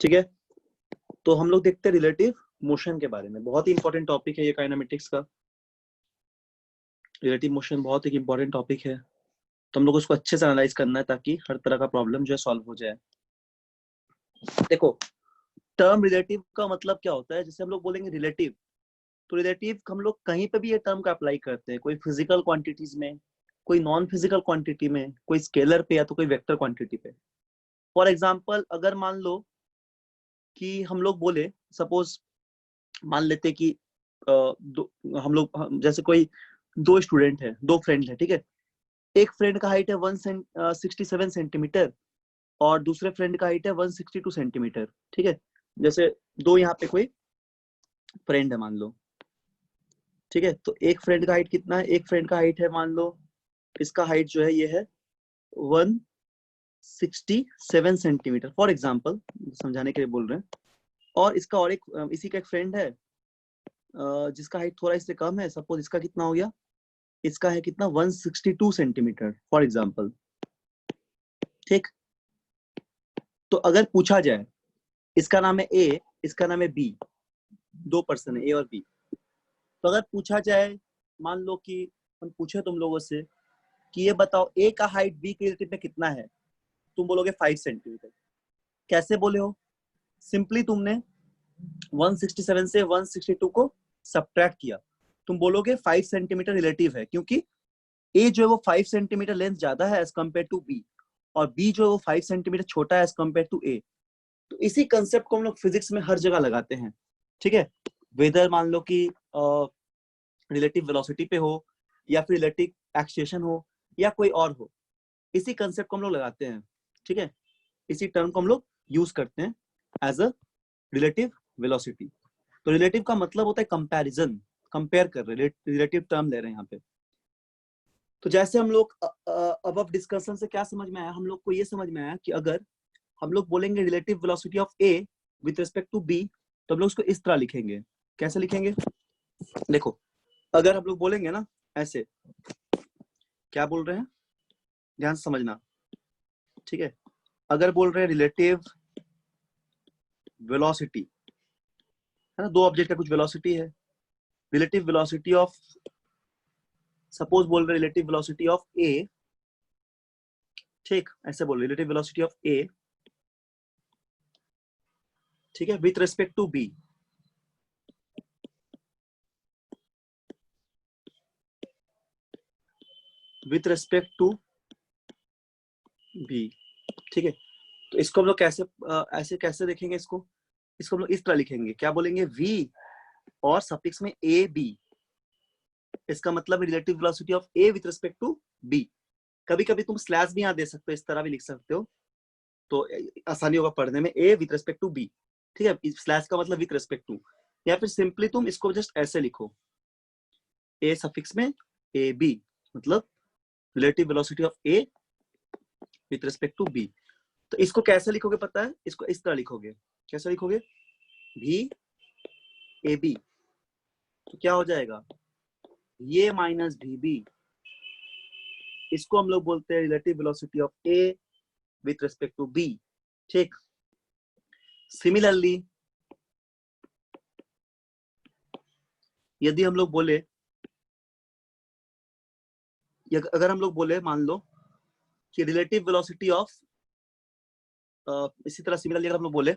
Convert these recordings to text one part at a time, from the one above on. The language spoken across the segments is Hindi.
ठीक है, तो हम लोग देखते हैं रिलेटिव मोशन के बारे में। बहुत ही इंपॉर्टेंट टॉपिक है ये काइनेमेटिक्स का। रिलेटिव मोशन बहुत एक इंपॉर्टेंट टॉपिक है, तो हम लोग उसको अच्छे से एनालाइज करना है ताकि हर तरह का प्रॉब्लम जो है सॉल्व हो जाए। देखो, टर्म रिलेटिव का मतलब क्या होता है। जैसे हम लोग बोलेंगे रिलेटिव, तो रिलेटिव हम लोग कहीं पे भी ये टर्म का अप्लाई करते हैं, कोई फिजिकल क्वांटिटीज में, कोई नॉन फिजिकल क्वांटिटी में, कोई स्केलर पे या तो कोई वेक्टर क्वांटिटी पे। फॉर एग्जाम्पल, अगर मान लो कि हम लोग बोले, सपोज मान लेते कि हम लोग जैसे कोई दो स्टूडेंट है, दो फ्रेंड है, ठीक है। एक फ्रेंड का हाइट है 167 सेंटीमीटर और दूसरे फ्रेंड का हाइट है 162 सेंटीमीटर, ठीक है। जैसे दो यहाँ पे कोई फ्रेंड है मान लो, ठीक है। तो एक फ्रेंड का हाइट कितना है, एक फ्रेंड का हाइट है मान लो, इसका हाइट जो है ये है 167 सेंटीमीटर फॉर एग्जाम्पल, समझाने के लिए बोल रहे हैं। और इसका और एक इसी का एक फ्रेंड है जिसका हाइट थोड़ा इससे कम है। सपोज इसका कितना हो गया, इसका है कितना 162 सेंटीमीटर फॉर एग्जाम्पल, ठीक। तो अगर पूछा जाए, इसका नाम है ए, इसका नाम है बी, दो पर्सन है ए और बी। तो अगर पूछा जाए, मान लो कि हम पूछे तुम लोगों से कि ये बताओ ए का हाइट बी के रिलेटिव में कितना है, तुम बोलोगे 5 सेंटीमीटर। कैसे बोले हो? सिंपली तुमने 167 से 162 को सब्ट्रैक्ट किया, तुम बोलोगे 5 सेंटीमीटर रिलेटिव है, क्योंकि ए जो है वो 5 सेंटीमीटर लेंथ ज्यादा है एज कम्पेयर टू बी, और बी जो है वो 5 सेंटीमीटर छोटा है एज कम्पेयर टू ए। तो इसी कंसेप्ट को हम लोग फिजिक्स में हर जगह लगाते हैं, ठीक है। वेदर मान लो कि रिलेटिव वेलोसिटी पे हो, या फिर रिलेटिव एक्सीलरेशन हो, या कोई और हो, इसी कंसेप्ट को हम लोग लगाते हैं, ठीक है। इसी टर्म को हम लोग यूज करते हैं एज अ रिलेटिव वेलोसिटी। तो रिलेटिव का मतलब होता है कंपैरिजन, कंपेयर कर रहे, रिलेटिव टर्म ले रहे हैं यहाँ पे। तो जैसे हम लोग अब डिस्कशन से क्या समझ में आया, हम लोग को ये समझ में आया कि अगर हम लोग बोलेंगे relative velocity of A with respect to B, तो हम लोग उसको इस तरह लिखेंगे। कैसे लिखेंगे? देखो, अगर हम लोग बोलेंगे ना ऐसे, क्या बोल रहे हैं, ध्यान से समझना, ठीक है। अगर बोल रहे हैं रिलेटिव वेलोसिटी, है ना, दो ऑब्जेक्ट का कुछ वेलोसिटी है, रिलेटिव वेलोसिटी ऑफ, सपोज बोल रहे रिलेटिव वेलोसिटी ऑफ ए, ठीक, ऐसे बोल रिलेटिव वेलोसिटी ऑफ ए, ठीक है, with respect to B, with respect to B, ठीक है। तो इसको हम लोग कैसे ऐसे कैसे देखेंगे इसको, इसको हम लोग इस तरह लिखेंगे, क्या बोलेंगे, v और सफिक्स में ए बी, इसका मतलब relative velocity of A with respect to B. कभी कभी तुम स्लैश भी यहाँ दे सकते हो, इस तरह भी लिख सकते हो, तो आसानी होगा पढ़ने में, ए विथ रिस्पेक्ट टू बी, ठीक है। स्लैश का मतलब विथ रिस्पेक्ट टू, या फिर सिंपली तुम इसको जस्ट ऐसे लिखो, ए सफिक्स में ए बी, मतलब relative velocity of A with respect to B. तो इसको कैसे लिखोगे पता है, इसको इस तरह लिखोगे, कैसे लिखोगे, भी ए बी, तो क्या हो जाएगा, ये माइनस भी बी, इसको हम लोग बोलते हैं relative velocity of A with respect to B, ठीक। सिमिलरली यदि हम लोग बोले, अगर हम लोग बोले मान लो कि रिलेटिव वेलोसिटी ऑफ, इसी तरह सिमिलरली अगर हम लोग बोले,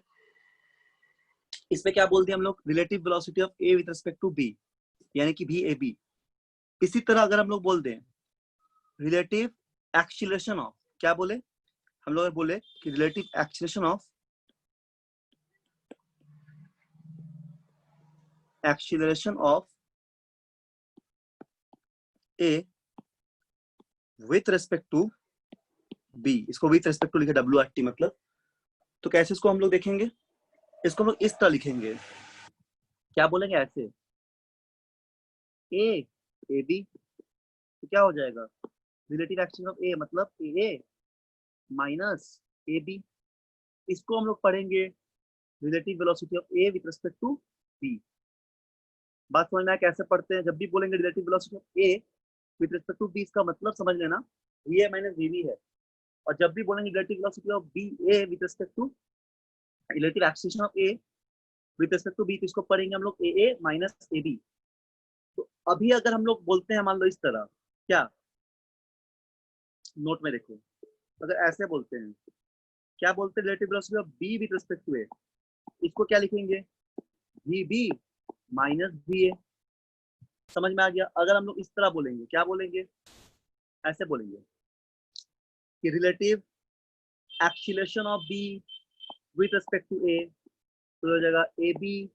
इसमें क्या बोल दिया हम लोग, relative velocity of A with respect to B, यानी कि भी ए बी। इसी तरह अगर हम लोग बोल दें रिलेटिव एक्सीलरेशन ऑफ, क्या बोले हम लोग, बोले कि relative acceleration of, acceleration of A with respect to B, इसको विथ रिस्पेक्ट टू लिखे WRT मतलब। तो कैसे इसको हम लोग देखेंगे, इसको हम लोग इस तरह लिखेंगे, क्या बोलेंगे ऐसे, ए ए बी, तो क्या हो जाएगा, रिलेटिव एक्सीलरेशन ऑफ ए मतलब ए माइनस ए बी। इसको हम लोग पढ़ेंगे relative velocity of A with respect to B. बात समझ में आया कैसे पढ़ते हैं, जब भी बोलेंगे relative velocity of A with respect to B, इसका मतलब समझ लेना V A minus V B है। और जब भी बोलेंगे relative velocity of B A with respect to relative acceleration of A with respect to B, तो इसको पढ़ेंगे हम लोग ए माइनस ए बी। तो अभी अगर हम लोग बोलते हैं मान लो इस तरह, क्या नोट में देखो, अगर ऐसे बोलते हैं, क्या बोलते हैं, relative velocity of B with respect to A, इसको क्या लिखेंगे, V B minus V A. समझ में आ गया? अगर हम लोग इस तरह बोलेंगे, क्या बोलेंगे, ऐसे बोलेंगे कि relative acceleration of B with respect to A, तो हो जाएगा ए बी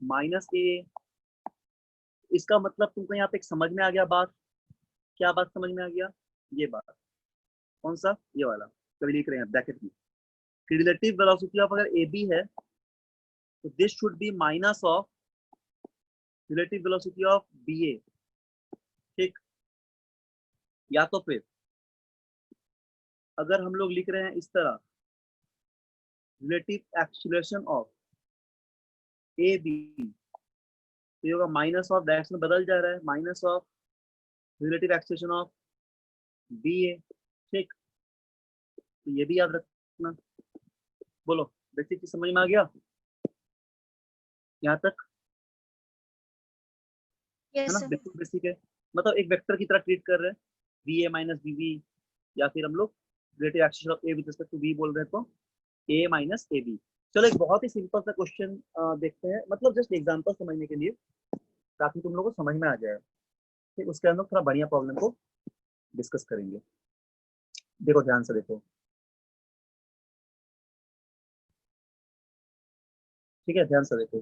माइनस ए। इसका मतलब तुमको यहाँ पे एक समझ में आ गया बात, क्या बात समझ में आ गया, ये बात, कौन सा, ये वाला, कभी लिख रहे हैं ब्रैकेट में, रिलेटिव वेलोसिटी ऑफ अगर ए बी है तो this should be minus of relative velocity of B A. ठीक, या तो फिर अगर हम लोग लिख रहे हैं इस तरह, relative acceleration of A B, तो ये होगा माइनस ऑफ, डायरेक्शन बदल जा रहा है, minus of relative acceleration of B A. ठीक, तो ये भी याद रखना। बोलो, बेसिक चीज समझ में आ गया यहाँ तक, है यस ना? सर। बिल्कुल बेसिक है, मतलब एक वेक्टर की तरह ट्रीट कर रहे हैं, B A minus B B, या फिर हम लोग relative acceleration of A with respect to B बोल रहे हैं तो ए माइनस ए बी। चलो एक बहुत ही सिंपल सा क्वेश्चन देखते हैं, मतलब जस्ट एग्जांपल समझने के लिए, ताकि तुम लोगों को समझ में आ जाए। ठीक, उसके अंदर थोड़ा बढ़िया प्रॉब्लम को डिस्कस करेंगे। देखो ध्यान से देखो, ठीक है, ध्यान से देखो।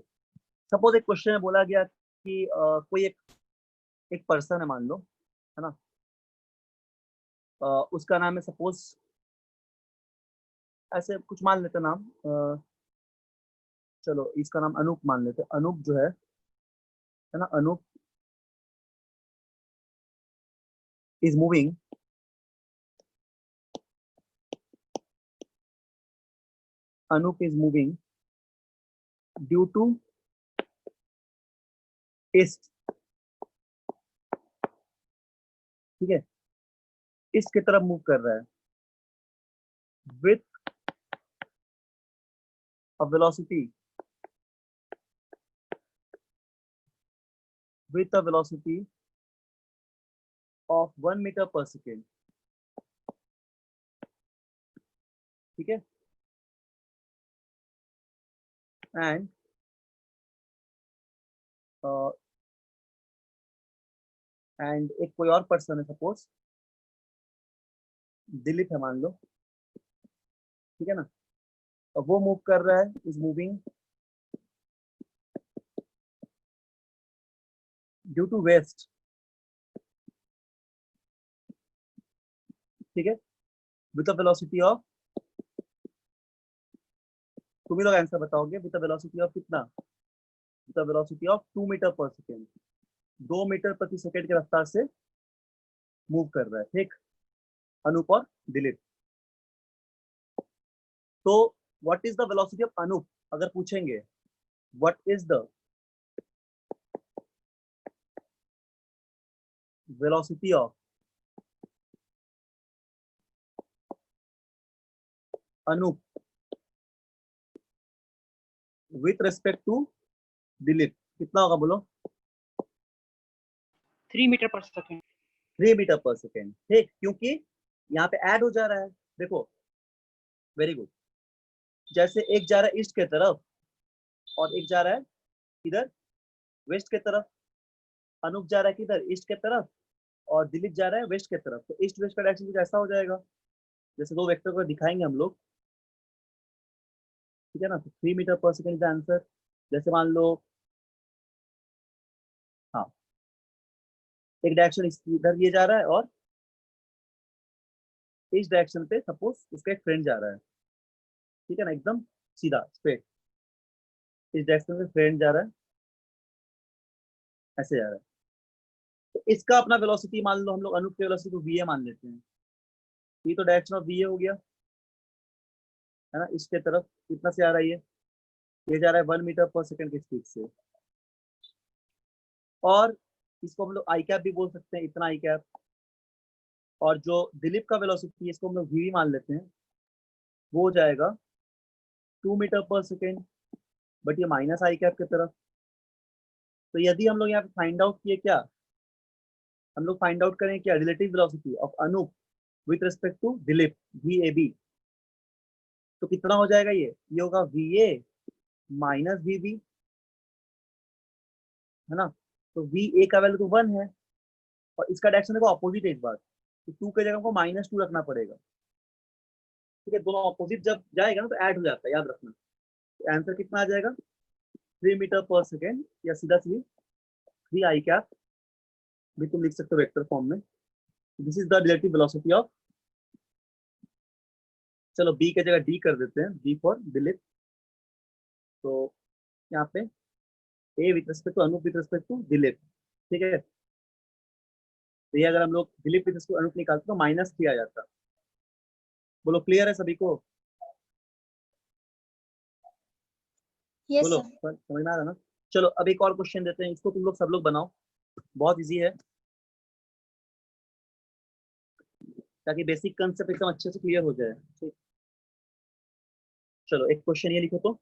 सपोज एक क्वेश्चन में बोला गया कि कोई एक पर्सन है मान लो, है ना, उसका नाम है सपोज, ऐसे कुछ मान लेते नाम, चलो इसका नाम अनूप मान लेते, अनूप जो है ना, Anup is moving, Anup is moving due to east, ठीक है, ईस्ट की तरफ मूव कर रहा है with a velocity, with a velocity of 1 metre पर सेकेंड। ठीक है, एंड एक कोई और पर्सन है सपोज, दिलीप है मान लो, ठीक है ना, और वो मूव कर रहा है, is moving due to west, ठीक है, विथ अ वेलोसिटी ऑफ, तुम ही लोग आंसर बताओगे, विथ अ वेलोसिटी ऑफ कितना, with a velocity of 2 metre पर सेकेंड, 2 मीटर प्रति सेकेंड की रफ्तार से मूव कर रहा है। ठीक, अनूप और दिलीप। तो what is the velocity of Anup, अगर पूछेंगे what is the velocity of Anup with respect to Dilip, कितना होगा बोलो, 3 मीटर पर सेकेंड। 3 मीटर पर सेकेंड। ठीक, क्योंकि यहाँ पे ऐड हो जा रहा है, देखो, वेरी गुड, जैसे एक जा रहा है ईस्ट के तरफ और एक जा रहा है इधर वेस्ट के तरफ, अनूप जा रहा है किधर, ईस्ट के तरफ, और दिलीप जा रहा है वेस्ट के तरफ, तो ईस्ट वेस्ट का डायरेक्शन कुछ ऐसा हो जाएगा, जैसे दो वेक्टर को दिखाएंगे हम लोग, ठीक है ना, तो 3 मीटर पर सेकेंड का आंसर। जैसे मान लो, हाँ, एक डायरेक्शन इधर ये जा रहा है और इस डायरेक्शन पे सपोज उसका एक फ्रेंड जा रहा है, ठीक है ना, एकदम सीधा स्ट्रेट, इस डायरेक्शन में फ्रेंड जा रहा है, ऐसे जा रहा है, तो इसका अपना वेलोसिटी मान लो, हम लोग अनूप की वेलोसिटी को वी ए मान लेते हैं, ये तो डायरेक्शन ऑफ वी ए हो गया, है ना, इसके तरफ कितना से आ रहा है ये जा रहा है 1 मीटर पर सेकंड की स्पीड से, और इसको हम लोग आई कैप भी बोल सकते हैं, इतना आई कैप, और जो दिलीप का वेलोसिटी है इसको हम लोग वी मान लेते हैं, वो हो जाएगा 2 मीटर पर सेकेंड, बट ये माइनस आई कैप की तरफ। तो यदि हम लोग यहाँ पे फाइंड आउट किए क्या, हम लोग फाइंड आउट करें क्या, relative velocity of Anup with respect to Dilip V A B, तो कितना हो जाएगा ये होगा V A minus V B, है ना। तो वी ए का वैल्यू तो 1 है, और इसका डायरेक्शन देखो अपोजिट है इस बार, तो 2 के जगह हमको -2 रखना पड़ेगा। ठीक है, दोनों अपोजिट जब जाएगा ना तो ऐड हो जाता है, याद रखना। तो आंसर कितना आ जाएगा 3 मीटर पर सेकेंड, या सीधा सीधी 3 आई कैप भी तुम लिख सकते हो वेक्टर फॉर्म में। This is the relative velocity of, चलो बी के जगह डी कर देते हैं, डी फॉर दिलीप। तो यहाँ पे A with respect to Anup with respect to Dilip, ठीक है। तो ये अगर हम लोग Dilip with respect to Anup निकालते तो -3 आ जाता। बोलो क्लियर है सभी को? यस बोलो सर। समझ में आ रहा ना। चलो अब एक और क्वेश्चन देते हैं, इसको तुम लोग सब लोग बनाओ, बहुत इजी है, ताकि बेसिक कंसेप्ट एकदम अच्छे से क्लियर हो जाए। ठीक, चलो एक क्वेश्चन ये लिखो तो,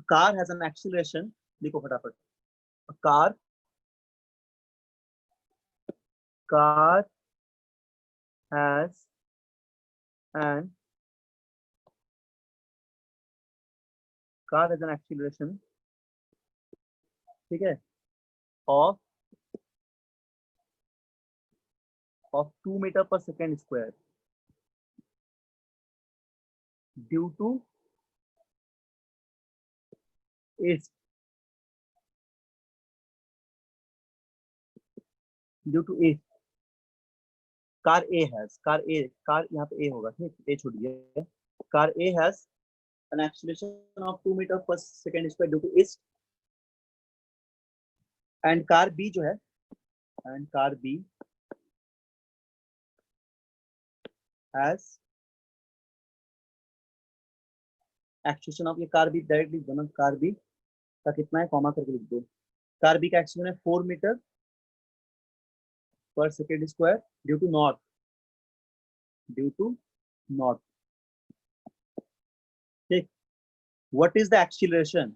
कार हैज एन एक्सीलरेशन, लिखो फटाफट, car car has an car has an acceleration, ठीक है, ऑफ 2 मीटर पर सेकेंड स्क्वायर ड्यू टू इस ड्यू टू इस कार ए हैज, कार यहाँ पे ए होगा, ठीक, ए छूट गया, car A has an acceleration of 2 metre पर सेकेंड स्क्वायर ड्यू टू इस, एंड कार बी जो है, and car B has acceleration of, ये कार बी डायरेक्ट लिख दो ना, कार बी का कितना है, कॉमा करके लिख दो, कार बी का एक्सीलरेशन है 4 मीटर पर second square due to not, due to not, ठीक। What is the acceleration,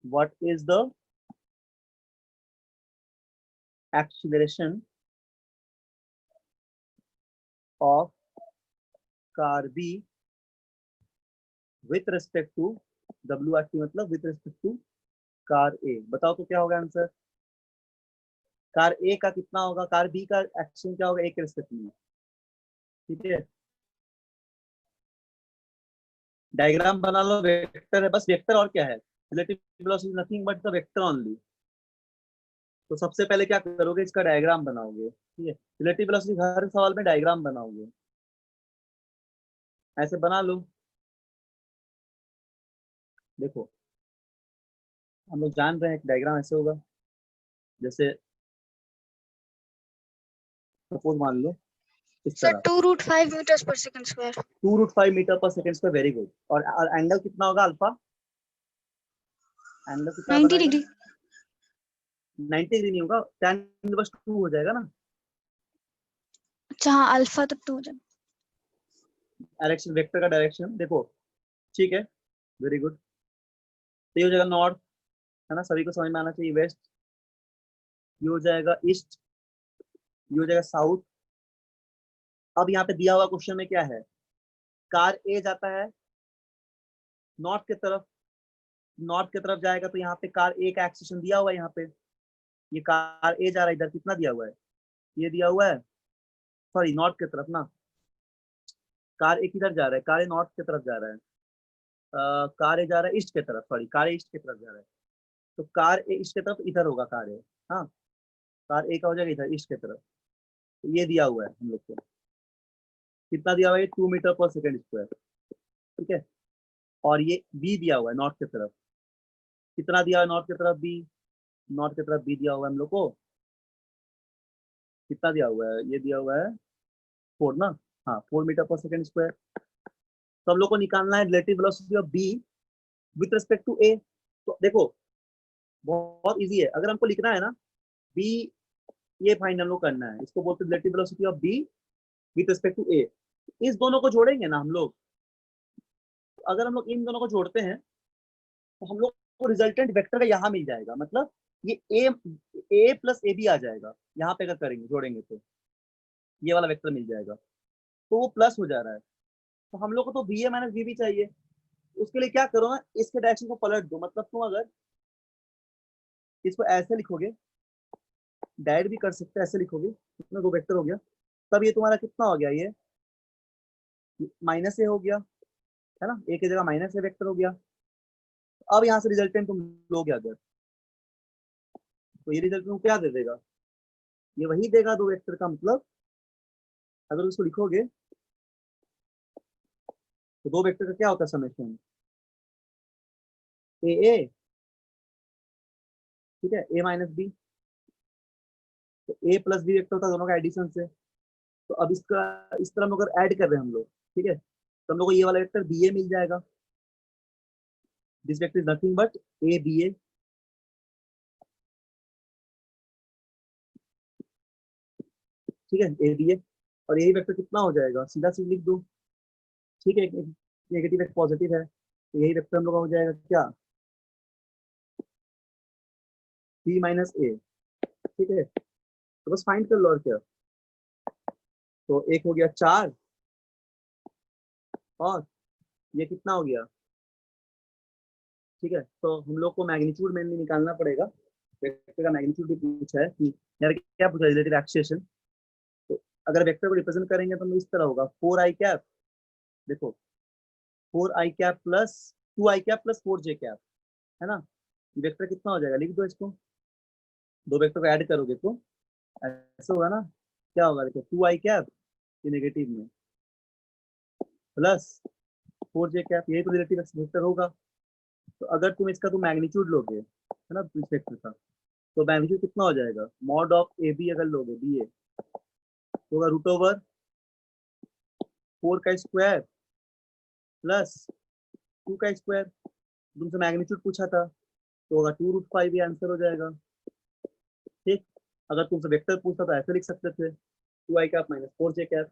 what is the acceleration of car B with respect to W R T, मतलब with respect to car A, बताओ तो क्या होगा आंसर। कार ए का कितना होगा, कार बी का एक्शन क्या होगा ए के रिस्पेक्ट में, ठीक है। डायग्राम बना लो, वेक्टर है बस, वेक्टर और क्या है, relative velocity nothing but the vector only. तो सबसे पहले क्या करोगे, इसका डायग्राम बनाओगे, ठीक है। रिलेटिव वेलोसिटी हर सवाल में डायग्राम बनाओगे, ऐसे बना लो। देखो हम लोग जान रहे हैं कि डायग्राम ऐसे होगा, जैसे सपोज मान लो इस सर तरह, 2√5 मीटर्स पर सेकंड स्क्वायर। 2√5 मीटर पर सेकेंड स्क्वायर, वेरी गुड। और एंगल कितना होगा अल्फा, एंगल कितना 90 बनाएगा, डिग्री। 90 डिग्री नहीं होगा, tan इनवर्स 2 हो जाएगा ना, अच्छा हाँ, अल्फा तक तो हो जाए। डायरेक्शन वेक्टर का डायरेक्शन देखो, ठीक है, वेरी गुड। तो ये हो जाएगा नॉर्थ, है ना, सभी को समझ में आना चाहिए, वेस्ट, ये हो जाएगा ईस्ट, ये हो जाएगा साउथ। अब यहाँ पे दिया हुआ क्वेश्चन में क्या है, कार ए जाता है नॉर्थ की तरफ, नॉर्थ की तरफ जाएगा तो यहाँ पे कार ए का एक्सेशन दिया हुआ है, यहाँ पे ये कार ए जा रहा है इधर, कितना दिया हुआ है, ये दिया हुआ है, सॉरी नॉर्थ की तरफ ना, कार ए किधर जा रहा है, कार ए नॉर्थ की तरफ जा रहा है, कार ए जा रहा है ईस्ट की तरफ, सॉरी कार ए ईस्ट की तरफ जा रहा है, तो कार ए ईस्ट की तरफ इधर होगा कार ए, हाँ, कार ए का हो जाएगा इधर ईस्ट की तरफ। तो ये दिया हुआ है हम लोग को, कितना दिया हुआ है, 2 मीटर पर सेकेंड स्क्वायर, ठीक है। और ये बी दिया हुआ है नॉर्थ की तरफ, कितना दिया हुआ है नॉर्थ की तरफ बी, नॉर्थ की तरफ बी दिया हुआ है हम लोग को, कितना दिया हुआ है, ये दिया हुआ है 4 ना, हाँ 4 मीटर पर सेकेंड स्क्वायर। तो हम लोग को निकालना है relative velocity of B with respect to A. तो देखो बहुत इजी है, अगर हमको लिखना है ना बी, ये फाइंड हम लोग करना है, इसको बोलते हैं relative velocity of B with respect to A. इस दोनों को जोड़ेंगे ना हम लोग, तो अगर हम लोग इन दोनों को जोड़ते हैं तो हम लोग को रिजल्टेंट वेक्टर का यहाँ मिल जाएगा, मतलब ये ए प्लस ए बी आ जाएगा यहाँ पे, अगर करेंगे जोड़ेंगे तो ये वाला वेक्टर मिल जाएगा, तो वो प्लस हो जा रहा है। तो हम लोग को तो B A minus B B चाहिए। उसके लिए क्या करो ना, इसके डायरेक्शन को पलट दो, मतलब तुम अगर इसको ऐसे लिखोगे, डायरेक्ट भी कर सकते हैं, ऐसे लिखोगे, इसमें दो वेक्टर हो गया, तब ये तुम्हारा कितना हो गया, ये माइनस ए हो गया, है ना, ए की जगह माइनस ए वेक्टर हो गया। अब यहाँ से रिजल्टेंट तुम लोगे अगर, तो ये रिजल्ट तुम क्या दे देगा, ये वही देगा दो वेक्टर का, मतलब अगर उसको लिखोगे तो दो वेक्टर का क्या होता है समेशन, ए, ठीक है, ए माइनस बी, तो ए प्लस बी वेक्टर होता है दोनों का एडिशन से। तो अब इसका इस तरह हम लोग अगर ऐड कर रहे हैं हम लोग, ठीक है, तो हम लोग को ये वाला वेक्टर बी ए मिल जाएगा। This vector is nothing but A B A, ठीक है, ए बी ए, और यही वेक्टर कितना हो जाएगा, सीधा सीधा लिख दो, ठीक है, नेगेटिव एक पॉजिटिव है, तो यही वेक्टर हम लोग का हो जाएगा क्या, बी माइनस ए, ठीक है। तो बस फाइंड कर लो और क्या, तो एक हो गया 4, और ये कितना हो गया, ठीक है। तो हम लोग को मैग्नीट्यूड मेनली निकालना पड़ेगा, वेक्टर का मैग्नीट्यूड भी पूछा है कि यार क्या पूछा, रिलेटिव एक्सेशन। तो अगर वेक्टर को रिप्रेजेंट करेंगे तो इस तरह होगा 4i कैप, देखो 4i cap plus 2i cap plus 4j cap, है ना, ये वेक्टर कितना हो जाएगा, लिख दो इसको, दो वेक्टर को ऐड करोगे तो ऐसा होगा ना, क्या होगा, देखो 2i कैप ये नेगेटिव में प्लस 4j कैप, यही तो रिलेटिव वेक्टर होगा। तो अगर तुम इसका तो मैग्नीट्यूड लोगे, है ना, इस वेक्टर का, तो मैग्नीट्यूड कितना हो जाएगा, मॉड ऑफ ए बी अगर लोगे बी ए, तो होगा रूट ओवर 4 का स्क्वायर प्लस 2 का स्क्वायर, तुमसे मैग्नीट्यूड पूछा था तो होगा 2√5, ये आंसर हो जाएगा, ठीक। अगर तुमसे वेक्टर पूछता तो ऐसे लिख सकते थे 2i cap minus 4j cap.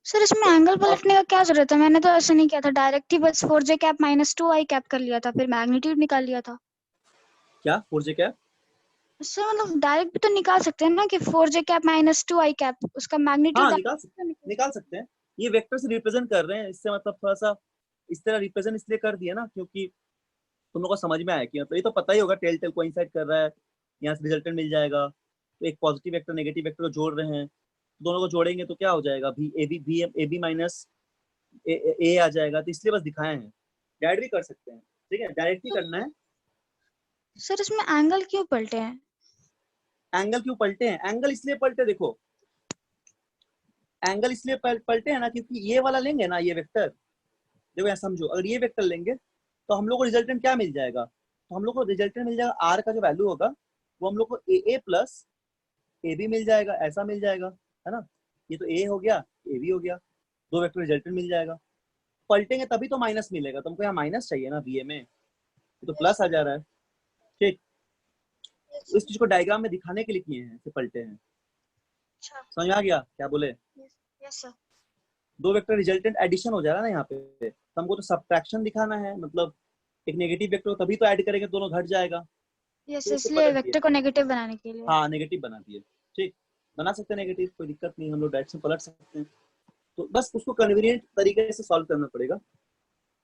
Sir इसमें एंगल पलटने का क्या जरूरत है, मैंने तो ऐसा नहीं किया था, डायरेक्ट ही बस 4j cap minus 2i cap कर लिया था, फिर मैग्नीट्यूड निकाल लिया था। क्या 4j कैप, सर मतलब डायरेक्ट भी तो निकाल सकते हैं ना कि 4j cap minus 2i cap, उसका मैग्नीट्यूड हाँ निकाल सकते हैं, ये वेक्टर से रिप्रेजेंट कर रहे हैं, इससे मतलब थोड़ा सा इस तरह रिप्रेजेंट इसलिए कर दिया ना, क्योंकि तुम लोग को समझ में आया कि मतलब ये तो पता ही होगा टेल टेल कोइंसाइड कर रहा है, यहाँ से रिजल्टेंट मिल जाएगा। तो एक पॉजिटिव वेक्टर नेगेटिव वेक्टर को जोड़ रहे हैं, तो दोनों को जोड़ेंगे तो क्या हो जाएगा, ए बी माइनस ए आ जाएगा, तो इसलिए बस दिखाए हैं, डायरेक्ट भी कर सकते हैं, ठीक है, डायरेक्ट ही करना है। सर इसमें एंगल क्यों पलटे हैं? एंगल क्यों पलटे हैं, एंगल इसलिए पलटे, देखो एंगल इसलिए पलटे हैं ना, क्योंकि ये वाला लेंगे ना, ये वेक्टर, देखो यहाँ समझो, अगर ये वेक्टर लेंगे तो हम लोग को रिजल्टेंट क्या मिल जाएगा, तो हम लोग को रिजल्टेंट मिल जाएगा आर का जो वैल्यू होगा वो हम लोग को ए प्लस ए बी मिल जाएगा, ऐसा मिल जाएगा, है ना, ये तो ए हो गया, ए बी हो गया, दो वेक्टर रिजल्टेंट मिल जाएगा। पलटेंगे तभी तो माइनस मिलेगा, तुमको यहाँ माइनस चाहिए ना बी ए में, ये तो प्लस आ जा रहा है, ठीक। तो इस चीज को डायग्राम में दिखाने के लिए किए हैं, ऐसे पलटे हैं, अच्छा समझ में आ गया क्या बोले, यस सर। दो वेक्टर रिजल्टेंट एडिशन हो जाएगा ना यहाँ पे, तो हमको तो सब्ट्रैक्शन दिखाना है, मतलब एक नेगेटिव वेक्टर तभी तो ऐड करेंगे, दोनों घट जाएगा, यस तो इससे इसलिए पलट दिया, वेक्टर को नेगेटिव बनाने के लिए। हाँ नेगेटिव बना दिए, ठीक, बना सकते हैं नेगेटिव, कोई दिक्कत नहीं, हम लोग डायरेक्शन पलट सकते हैं, तो बस उसको कन्वीनियंट तरीके से सॉल्व करना पड़ेगा।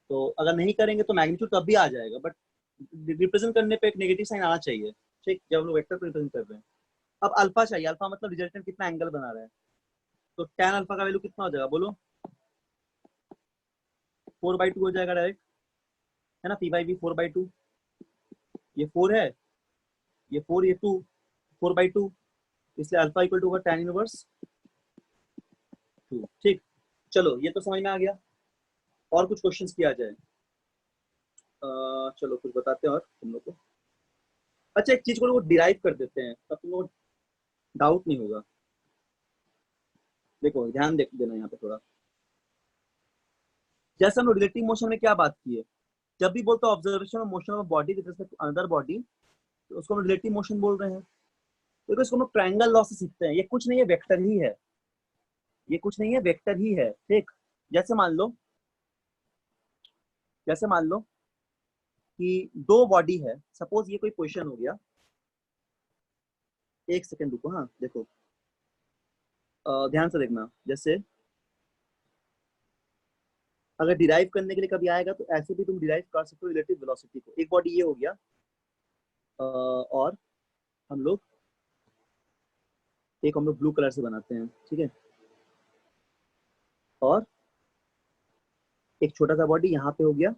तो अगर नहीं करेंगे तो मैग्नीट्यूड तब भी आ जाएगा, बट रिप्रेजेंट करने पे एक नेगेटिव साइन आना चाहिए, ठीक, जब हम लोग वेक्टर को रिप्रेजेंट कर रहे हैं। अब अल्फा चाहिए, अल्फा मतलब रिजल्टेंट कितना एंगल बना रहा है, तो tan अल्फा का वैल्यू कितना हो जाएगा बोलो, 4/2 हो जाएगा डायरेक्ट, है ना, p/b 4/2, ये 4 है, ये 4, ये 2, 4/2, इसलिए अल्फा इक्वल टू होगा tan इनवर्स 2, ठीक। चलो ये तो समझ में आ गया, और कुछ क्वेश्चंस किया जाए, चलो कुछ बताते हैं और तुम लोग को, अच्छा एक चीज को लोग डिराइव कर देते हैं, तब तुम लोग डाउट नहीं होगा, देखो ध्यान देना यहाँ पे थोड़ा, जैसे हम लोग रिलेटिव मोशन में क्या बात की है, जब भी बोलते हैं observation of motion of body with respect to another body, तो उसको हम रिलेटिव मोशन बोल रहे हैं। तो इसको हम लोग ट्रायंगल लॉ से सीखते हैं, ये कुछ नहीं है वेक्टर ही है, ये कुछ नहीं है वेक्टर ही है, ठीक। जैसे मान लो जैसे मान लो कि दो बॉडी है, सपोज ये कोई क्वेश्चन हो गया, एक सेकंड रुको, हाँ देखो ध्यान से देखना, जैसे अगर डिराइव करने के लिए कभी आएगा तो ऐसे भी तुम डिराइव कर सकते हो रिलेटिव वेलोसिटी को। एक बॉडी ये हो गया, और हम लोग ब्लू कलर से बनाते हैं, ठीक है, और एक छोटा सा बॉडी यहाँ पे हो गया,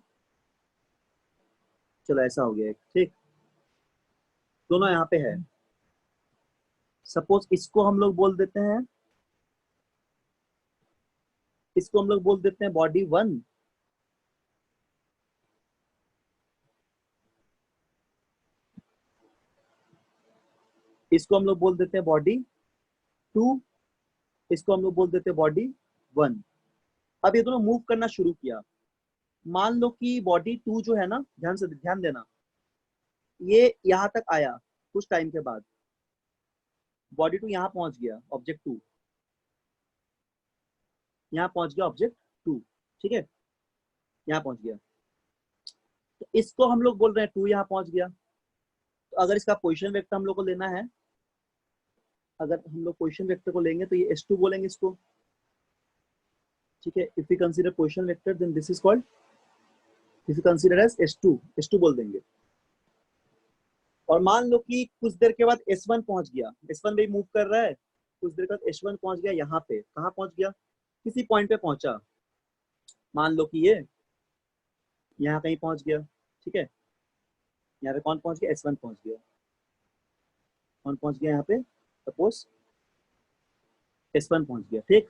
चलो ऐसा हो गया एक, ठीक, दोनों यहाँ पे है। सपोज इसको हम लोग बोल देते हैं, इसको हम लोग बोल देते हैं बॉडी 1, इसको हम लोग बोल देते हैं बॉडी 2, इसको हम लोग बोल देते हैं बॉडी 1। अब ये दोनों मूव करना शुरू किया। मान लो कि बॉडी 2 जो है ना, ध्यान देना, ये यहाँ तक आया, कुछ टाइम के बाद बॉडी 2 यहाँ पहुंच गया, ऑब्जेक्ट 2 यहाँ पहुंच गया, ऑब्जेक्ट 2, ठीक है, यहाँ पहुंच गया। तो इसको हम लोग बोल रहे हैं 2 यहाँ पहुंच गया। तो अगर इसका पोजीशन वेक्टर हम लोग को लेना है, अगर हम लोग पोजीशन वेक्टर को लेंगे तो ये S2 बोलेंगे इसको, ठीक है। If you consider position vector then this is called, if you consider as S2 बोल देंगे। और मान लो कि कुछ देर के बाद S1 पहुंच गया, S1 भी मूव कर रहा है, कुछ देर के बाद S1 पहुंच गया, यहाँ पे कहाँ पहुंच गया, किसी पॉइंट पे पहुंचा, मान लो कि ये यहाँ कहीं पहुंच गया, ठीक है, यहाँ पे कौन पहुंच गया, S1 पहुंच गया, कौन पहुंच गया यहाँ पे, सपोज S1 पहुंच गया, ठीक।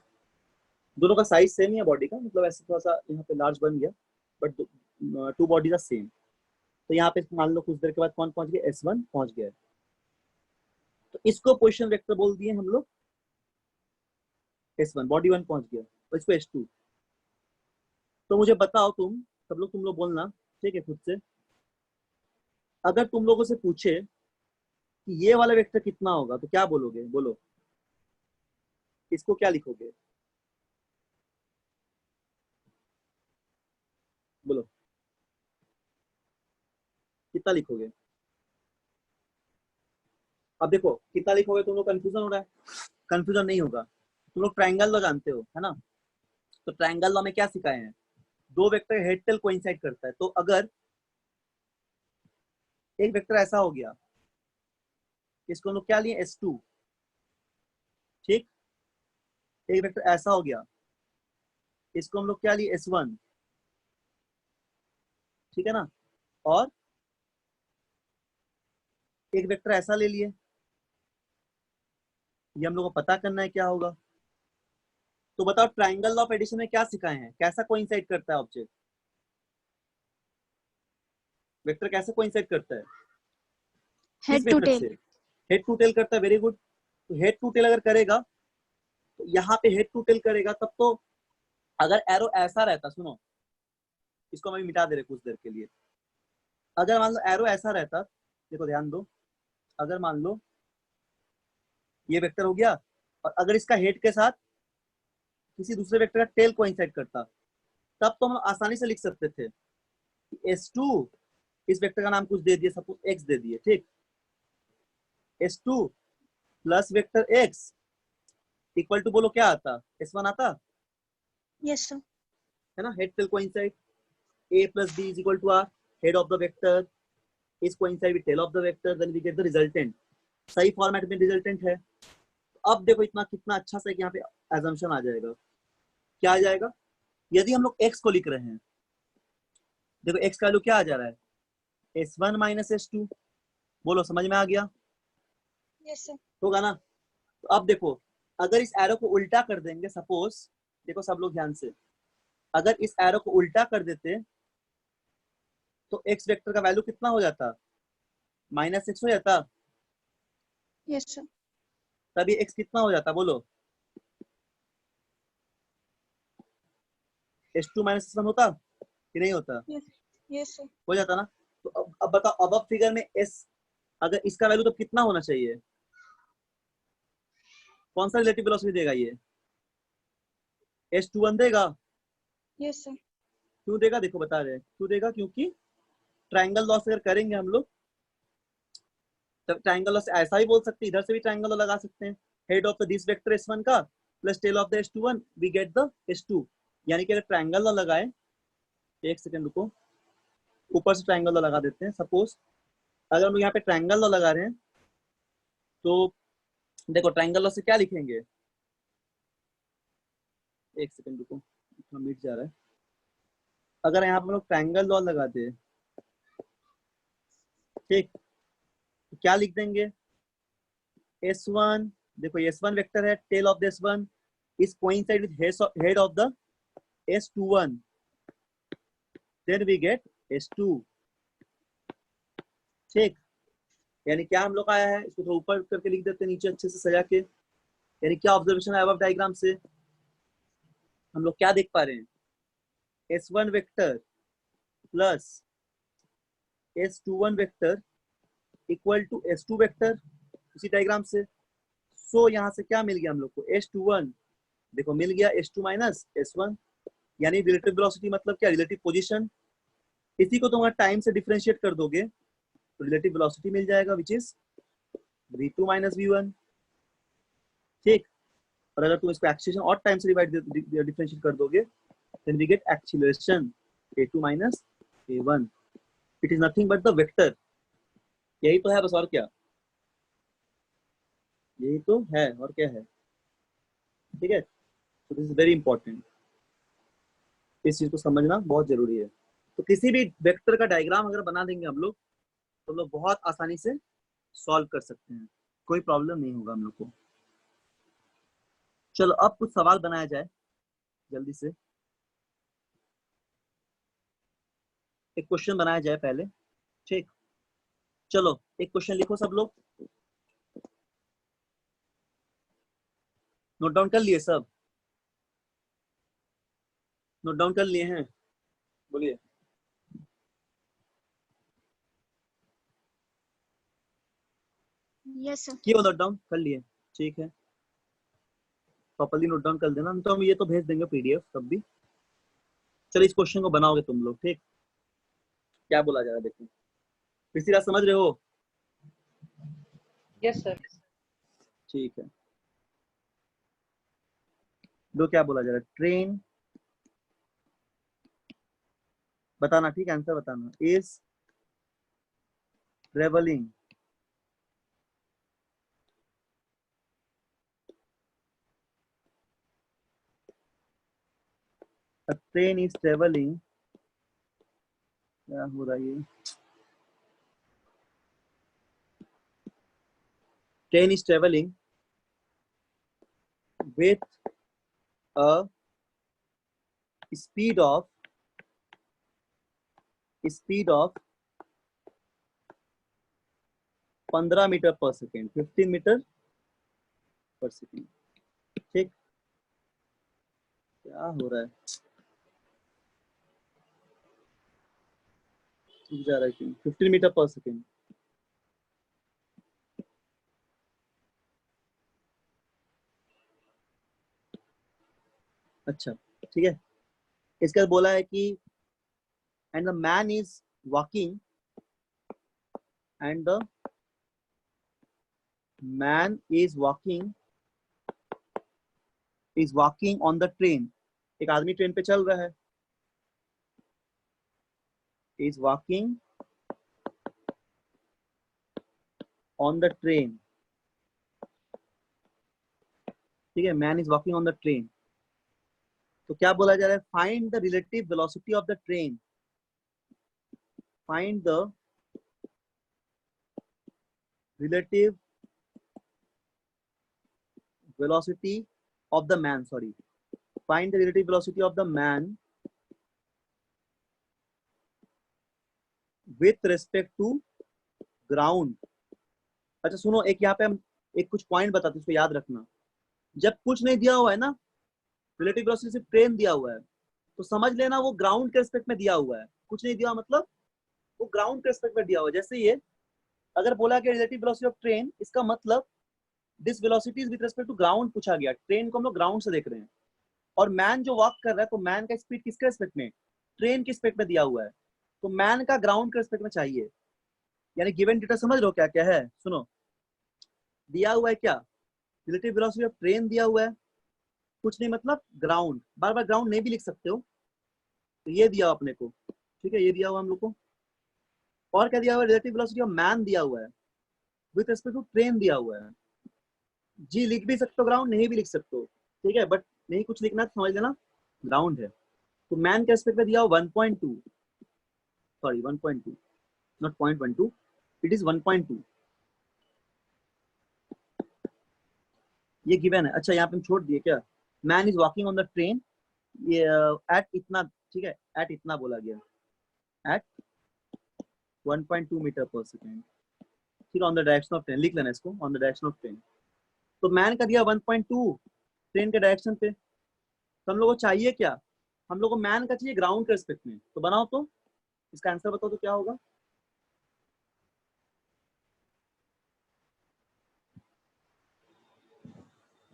दोनों का साइज सेम ही है बॉडी का, मतलब ऐसे थोड़ा सा यहाँ पे लार्ज बन गया, बट टू बॉडी का सेम। तो यहाँ पे मान लो कुछ देर के बाद कौन पहुंच गया, S1 पहुंच गया। तो इसको पोजीशन वेक्टर बोल दिए हम लोग S1, बॉडी 1 पहुंच गया, और इसको S2। तो मुझे बताओ, तुम लोग बोलना, ठीक है, खुद से, अगर तुम लोगों से पूछे कि ये वाला वेक्टर कितना होगा तो क्या बोलोगे, बोलो, इसको क्या लिखोगे, बोलो कितना लिखोगे। अब देखो कितना लिखोगे, तुम लोग कंफ्यूजन हो रहा है, कंफ्यूजन नहीं होगा। तुम लोग ट्रायंगल लॉ जानते हो, है ना, तो ट्रायंगल लॉ में क्या सिखाए हैं, दो वेक्टर हेड टेल कोइंसाइड करता है। तो अगर एक वेक्टर ऐसा हो गया, इसको हम लोग क्या लिए, S2, ठीक, एक वेक्टर ऐसा हो गया, इसको हम लोग क्या लिए, S1, ठीक है ना, और एक वेक्टर ऐसा ले लिए, ये हम लोग को पता करना है क्या होगा। तो बताओ ट्रायंगल लॉ ऑफ एडिशन में क्या सिखाए हैं, कैसा कोइंसाइड करता है ऑब्जेक्ट, वेक्टर कैसे कोइंसाइड करता है, किस हेड टू मेथड टेल। से, हेड टू टेल करता है, वेरी गुड। तो हेड टू टेल अगर करेगा, तो यहाँ पे हेड टू टेल करेगा, तब तो अगर एरो ऐसा रहता, सुनो इसको मैं मिटा दे रहे कुछ देर के लिए, अगर मान लो एरो ऐसा रहता, देखो ध्यान दो, अगर मान लो ये वेक्टर हो गया, और अगर इसका हेड के साथ किसी दूसरे वेक्टर का टेल कोइंसाइड करता, तब तो हम आसानी से लिख सकते थे S2, इस वेक्टर का नाम कुछ दे दिए, सपोज x दे दिए, ठीक, S2 plus vector x equal to, बोलो क्या आता, S1 आता, यस सर। है ना, head tail coincide, a plus b is equal to r, head of the vector is coincide with tail of the vector, then we get the resultant। सही फॉर्मेट में रिजल्टेंट है। अब देखो इतना कितना अच्छा सा यहाँ पे assumption आ जाएगा, क्या आ जाएगा, यदि हम लोग x को लिख रहे हैं, देखो x का वैल्यू क्या आ जा रहा है, S1 माइनस S2, बोलो समझ में आ गया, यस सर। होगा ना। तो अब देखो अगर इस एरो को उल्टा कर देंगे, सपोज देखो सब लोग ध्यान से, अगर इस एरो को उल्टा कर देते तो x वेक्टर का वैल्यू कितना हो जाता, -x हो जाता, यस सर। तभी x कितना हो जाता, बोलो S2 माइनस S1 होता कि नहीं होता, यस सर। हो जाता ना। तो अब बताओ, अब फिगर में s, अगर इसका वैल्यू तो कितना होना चाहिए, कौन सा रिलेटिव वेलोसिटी देगा ये, S21 देगा, यस सर। क्यों देगा, देखो बता रहे हैं क्यों देगा, क्योंकि ट्रायंगल लॉस अगर करेंगे हम लोग, तब ट्रायंगल लॉस ऐसा ही बोल सकते हैं, इधर से भी ट्रायंगल लॉ लगा सकते हैं, head of the this vector S1 का plus tail of the S21 we get the S2। यानी कि अगर ट्रायंगल लॉ लगाए, एक सेकंड रुको, ऊपर से ट्रायंगल लॉ लगा देते हैं। सपोज अगर हम यहाँ पे ट्रायंगल लॉ लगा रहे हैं, तो देखो ट्रायंगल लॉ से क्या लिखेंगे, एक सेकंड रुको, मिट जा रहा है। अगर यहाँ पे हम लोग ट्रायंगल लॉ लगा दे, ठीक, तो क्या लिख देंगे, S1, देखो S1 वेक्टर है, tail of the S1 is coincide with head of the S21, then we get S2। ठीक, यानी क्या हम लोग आया है, इसको थोड़ा ऊपर करके लिख देते हैं नीचे अच्छे से सजा के। यानी क्या ऑब्जर्वेशन है अब डायग्राम से हम लोग क्या देख पा रहे हैं, S1 vector plus S21 vector equal to S2 vector, उसी डायग्राम से। सो यहाँ से क्या मिल गया हम लोग को, S21 देखो मिल गया S2 माइनस S1, यानी रिलेटिव वेलोसिटी मतलब क्या, रिलेटिव पोजीशन। इसी को तुम टाइम से डिफरेंशिएट कर दोगे तो रिलेटिव वेलोसिटी मिल जाएगा, which is v2 minus v1। ठीक, और अगर तुम इसको एक्सीलरेशन और टाइम से डिफरेंशिएट कर दोगे, then we get acceleration a2 minus a1। It is nothing but the vector, यही तो है बस, और क्या, यही तो है और क्या है। ठीक है, तो दिस इज वेरी इंपॉर्टेंट, इस चीज को समझना बहुत जरूरी है। तो किसी भी वेक्टर का डायग्राम अगर बना देंगे हम लोग, तो हम लोग बहुत आसानी से सॉल्व कर सकते हैं, कोई प्रॉब्लम नहीं होगा हम लोग को। चलो अब कुछ सवाल बनाया जाए जल्दी से, एक क्वेश्चन बनाया जाए पहले। ठीक, चलो एक क्वेश्चन लिखो सब लोग, नोट डाउन कर लिए सब, नोट डाउन कर लिए हैं, बोलिए। Yes sir. किए नोट डाउन कर लिए, ठीक है, प्रॉपर्ली नोट डाउन कर देना, तो हम ये तो भेज देंगे PDF तब भी। चलो इस क्वेश्चन को बनाओगे तुम लोग, ठीक, क्या बोला जा रहा है देखो, किसी बात समझ रहे हो? Yes sir. ठीक है, दो क्या बोला जा रहा है, ट्रेन बताना, ठीक, आंसर बताना, is travelling a train is traveling, क्या हो रहा है ये, train is traveling with a speed of 15 metre पर सेकेंड, 15 मीटर पर सेकेंड। ठीक, क्या हो रहा है, जा रहा है क्यों, 15 मीटर पर सेकेंड। अच्छा ठीक है, इसके बाद बोला है कि and the man is walking, and the man is walking on the train, एक आदमी ट्रेन पे चल रहा है, is walking on the train. ठीक है, man is walking on the train, तो क्या बोला जा रहा है, find the relative velocity of the train, find the relative velocity of the man, sorry, find the relative velocity of the man with respect to ground। अच्छा सुनो, एक यहाँ पे हम एक कुछ पॉइंट बताते हैं, इसको याद रखना। जब कुछ नहीं दिया हुआ है ना, रिलेटिव वेलोसिटी सिर्फ ट्रेन दिया हुआ है, तो समझ लेना वो ग्राउंड के रिस्पेक्ट में दिया हुआ है, कुछ नहीं दिया मतलब वो ग्राउंड के रिस्पेक्ट में दिया हुआ है। जैसे ये अगर बोला गया रिलेटिव वेलोसिटी ऑफ ट्रेन, इसका मतलब this velocity is with respect to ground पूछा गया, ट्रेन को हम लोग ग्राउंड से देख रहे हैं, और मैन जो वॉक कर रहा है, तो मैन का स्पीड किसके रिस्पेक्ट में, ट्रेन के रिस्पेक्ट में दिया हुआ है, तो मैन का ग्राउंड के रिस्पेक्ट में चाहिए। यानी गिवन डेटा समझ लो क्या क्या है, सुनो। दिया हुआ है क्या, रिलेटिव वेलोसिटी ऑफ ट्रेन दिया हुआ है, कुछ नहीं मतलब ग्राउंड, बार बार ग्राउंड नहीं भी लिख सकते हो, तो ये दिया हुआ अपने को, ठीक है, ये दिया हुआ हम लोग को। और क्या दिया हुआ है, रिलेटिव वेलोसिटी ऑफ मैन दिया हुआ है, विद रिस्पेक्ट टू ट्रेन दिया हुआ है। जी लिख भी सकते हो, ग्राउंड नहीं भी लिख सकते हो, ठीक है, बट नहीं कुछ लिखना तो समझ लेना ग्राउंड है। तो मैन के रिस्पेक्ट में दिया हुआ 1.2, सॉरी 1.2, नॉट 0.12, इट इज 1.2, ये गिवन है। अच्छा यहाँ पे हम छोड़ दिए क्या, man is walking on the train, ये एट इतना, ठीक है, एट इतना बोला गया, एट 1.2 मीटर पर सेकेंड, ठीक है, on the direction of train, लिख लेना इसको, on the direction of train. तो मैन का दिया 1.2 ट्रेन के डायरेक्शन पे, तो हम लोग को चाहिए क्या, हम लोग को मैन का चाहिए ग्राउंड के रिस्पेक्ट में, तो बनाओ तो इसका आंसर बताओ तो क्या होगा।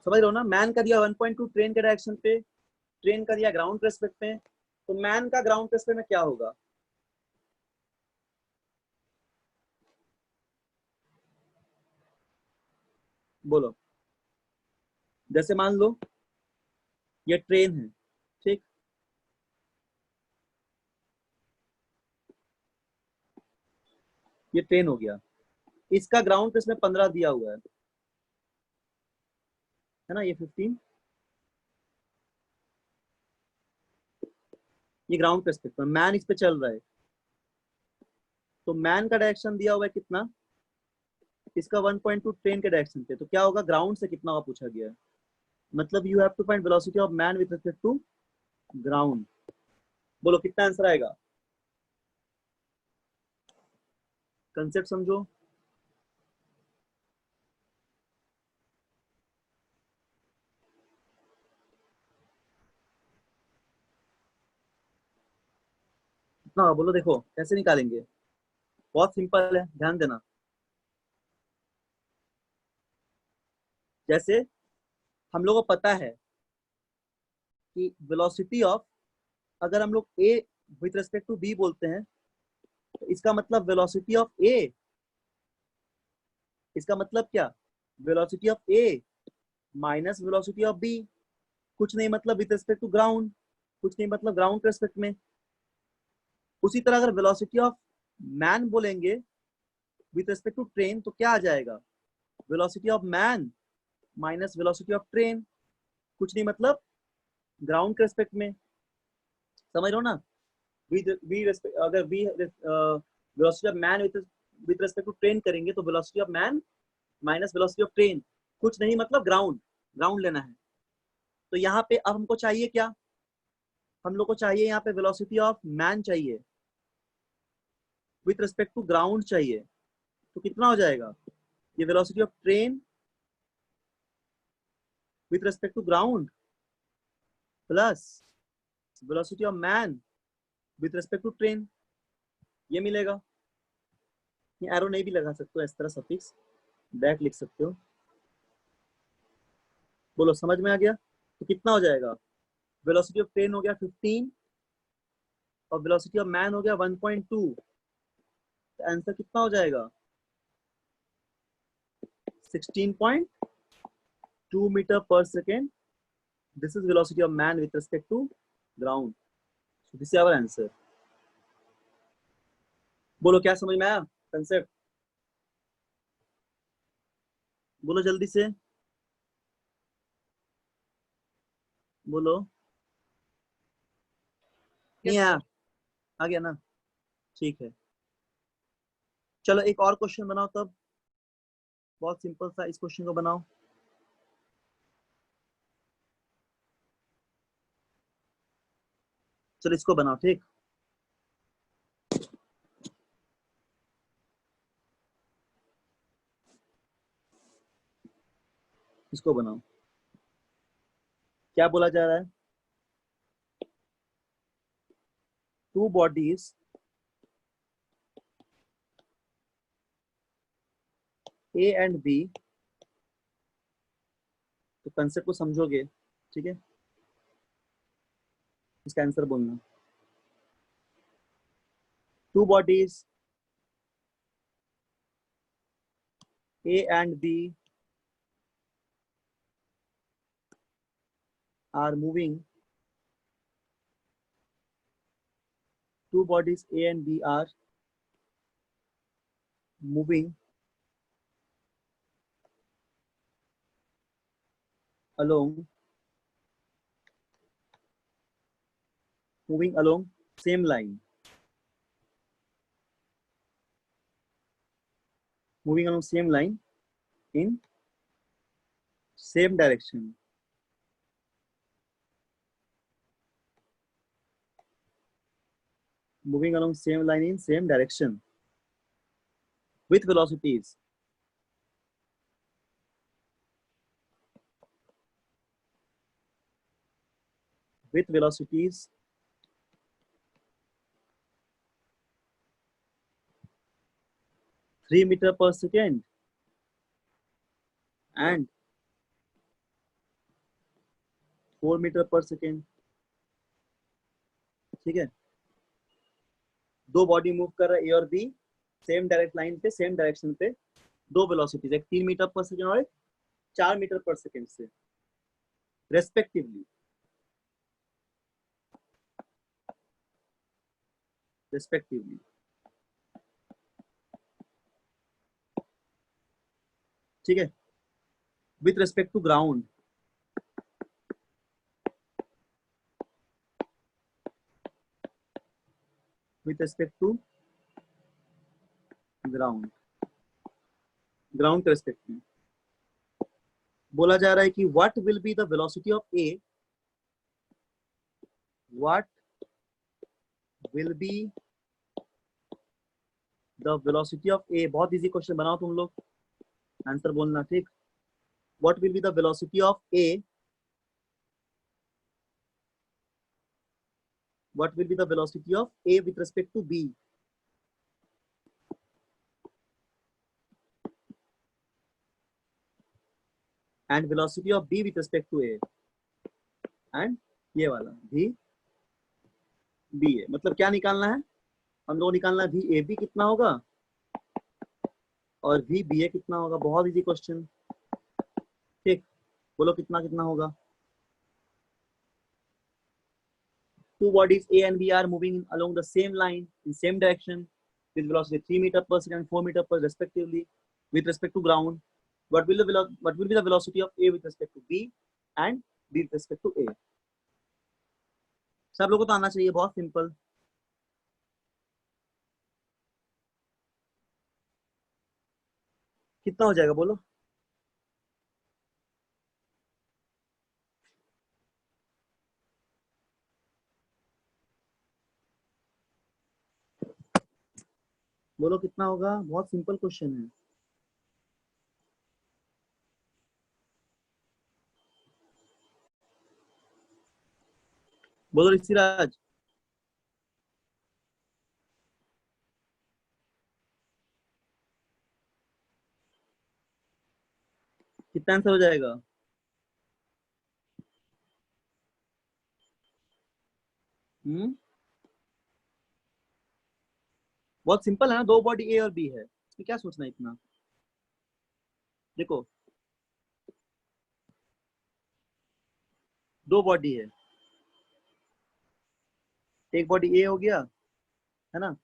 समझ रहे हो ना, मैन का दिया 1.2 ट्रेन के डायरेक्शन पे, ट्रेन का दिया ग्राउंड के रिस्पेक्ट में, तो मैन का ग्राउंड के रिस्पेक्ट में क्या होगा, बोलो। जैसे मान लो ये ट्रेन है, ठीक, ये ट्रेन हो गया, इसका ग्राउंड पे इसमें 15 दिया हुआ है ना, ये 15, ये ग्राउंड पे रिस्पेक्ट में, मैन इस पे चल रहा है, तो मैन का डायरेक्शन दिया हुआ है कितना, इसका 1.2 ट्रेन के डायरेक्शन पे, तो क्या होगा, ग्राउंड से कितना होगा पूछा गया है, मतलब you have to find velocity of man with respect to ground. बोलो कितना आंसर आएगा, कंसेप्ट समझो। कितना होगा? बोलो, देखो कैसे निकालेंगे, बहुत सिंपल है, ध्यान देना। जैसे हम लोग को पता है कि वेलोसिटी ऑफ, अगर हम लोग ए विथ रिस्पेक्ट टू बी बोलते हैं, तो इसका मतलब वेलोसिटी ऑफ ए, इसका मतलब क्या, velocity of A minus velocity of B, कुछ नहीं मतलब विथ रिस्पेक्ट टू ग्राउंड, कुछ नहीं मतलब ग्राउंड के रिस्पेक्ट में। उसी तरह अगर वेलोसिटी ऑफ मैन बोलेंगे विथ रिस्पेक्ट टू ट्रेन, तो क्या आ जाएगा, velocity of man minus velocity of train, कुछ नहीं मतलब ग्राउंड के रिस्पेक्ट में। समझ रहे हो ना, अगर we velocity of man with respect to train करेंगे, तो velocity of man minus velocity of train, कुछ नहीं मतलब ग्राउंड, ग्राउंड लेना है। तो यहाँ पे अब हमको चाहिए क्या, हम लोग को चाहिए यहाँ पे वेलोसिटी ऑफ मैन चाहिए विथ रिस्पेक्ट टू ग्राउंड चाहिए, तो कितना हो जाएगा, ये velocity of train with respect to ground plus velocity of man with respect to train, ये मिलेगा। ये एरो नहीं भी लगा सकते हो, इस तरह सफिक्स बैक लिख सकते हो। बोलो समझ में आ गया, तो कितना हो जाएगा, वेलोसिटी ऑफ ट्रेन हो गया 15 और वेलोसिटी ऑफ मैन हो गया 1.2, तो आंसर कितना हो जाएगा, 16.2 मीटर पर second. This is velocity of man with respect to ground, so this is our answer। बोलो क्या समझ में आया कंसेप्ट, बोलो जल्दी से, बोलो। नहीं आया, आ गया ना, ठीक है। चलो एक और क्वेश्चन बनाओ तब, बहुत सिंपल सा, इस क्वेश्चन को बनाओ। चलो इसको बनाओ, ठीक, इसको बनाओ। क्या बोला जा रहा है, two bodies A and B, तो कंसेप्ट को समझोगे, ठीक है, इसका आंसर बोलना। two bodies A and B are moving. Two bodies A and B are moving along same line. Moving along same line in same direction. Moving along same line in same direction with velocities with velocities 3 meter per second and 4 meter per second. ठीक है, दो बॉडी मूव कर रहा है ए और बी सेम डायरेक्ट लाइन पे सेम डायरेक्शन पे, दो वेलोसिटीज, एक 3 मीटर पर सेकेंड और एक 4 मीटर पर सेकेंड से रेस्पेक्टिवली ठीक है, with respect to ground with respect to ground के रेस्पेक्ट में बोला जा रहा है कि what will be the velocity of A, what will be the velocity of A, बहुत इजी क्वेश्चन बनाओ तुम लोग, आंसर बोलना, ठीक। what will be the velocity of A, what will be the velocity of A with respect to B? And velocity of B with respect to A, and ये वाला भी B है, मतलब क्या निकालना है हम लोग, निकालना है भी ए बी कितना होगा और भी बी ए कितना होगा। बहुत इजी क्वेश्चन, ठीक, बोलो कितना कितना होगा। Two bodies A and B are moving along the same line in same direction with velocity 3 meter per second and 4 meter per respectively with respect to ground. What will be the velocity of A with respect to B and B with respect to A? सब लोगों को तो आना चाहिए, बहुत सिंपल। कितना हो जाएगा बोलो। बोलो कितना होगा, बहुत सिंपल क्वेश्चन है। बोलो ऋषिराज। कितना आंसर हो जाएगा। बहुत सिंपल है ना, दो बॉडी ए और बी है, इसमें क्या सोचना है इतना। देखो दो बॉडी है, एक बॉडी ए हो गया है ना,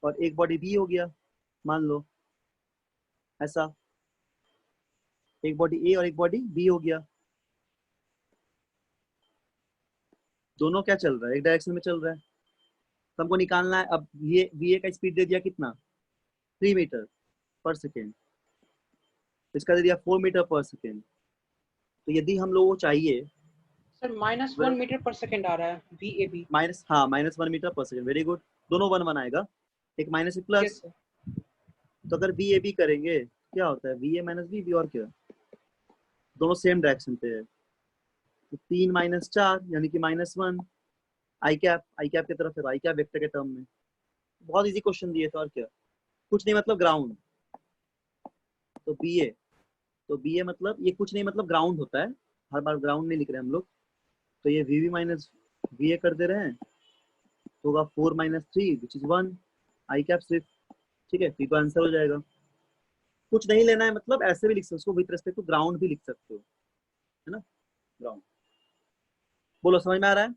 और एक बॉडी बी हो गया, मान लो ऐसा, एक बॉडी ए और एक बॉडी बी हो गया। दोनों क्या चल रहा है, एक डायरेक्शन में चल रहा है, तो हमको निकालना है। अब ये वी ए का स्पीड दे दिया कितना, 3 मीटर पर सेकेंड, इसका दे दिया 4 मीटर पर सेकेंड। तो यदि हम लोगों को चाहिए सर -1 मीटर पर सेकंड आ रहा है वी ए बी, माइनस, हाँ -1 मीटर पर सेकेंड, वेरी गुड, दोनों 1 1 आएगा, एक माइनस एक प्लस। तो अगर बी ए बी करेंगे क्या होता है, वी ए माइनस बी, और क्या, दोनों सेम डायरेक्शन पे है, तो 3 - 4 यानी कि -1, आई कैप की तरफ है, आई कैप वेक्टर के टर्म में। बहुत इजी क्वेश्चन दिए थे, और क्या, कुछ नहीं मतलब ग्राउंड। तो बी ए मतलब ये कुछ नहीं मतलब ग्राउंड होता है, हर बार ग्राउंड नहीं लिख रहे हम लोग। तो ये V B minus V A कर दे रहे हैं, तो होगा 4 - 3 विच इज 1, आई कैप सिर्फ, ठीक है, तो आंसर हो जाएगा। कुछ नहीं लेना है मतलब ऐसे भी लिख सकते हो उसको, विथ रेस्पेक्ट टू ग्राउंड भी लिख सकते हो, है ना, ग्राउंड। बोलो समझ में आ रहा है?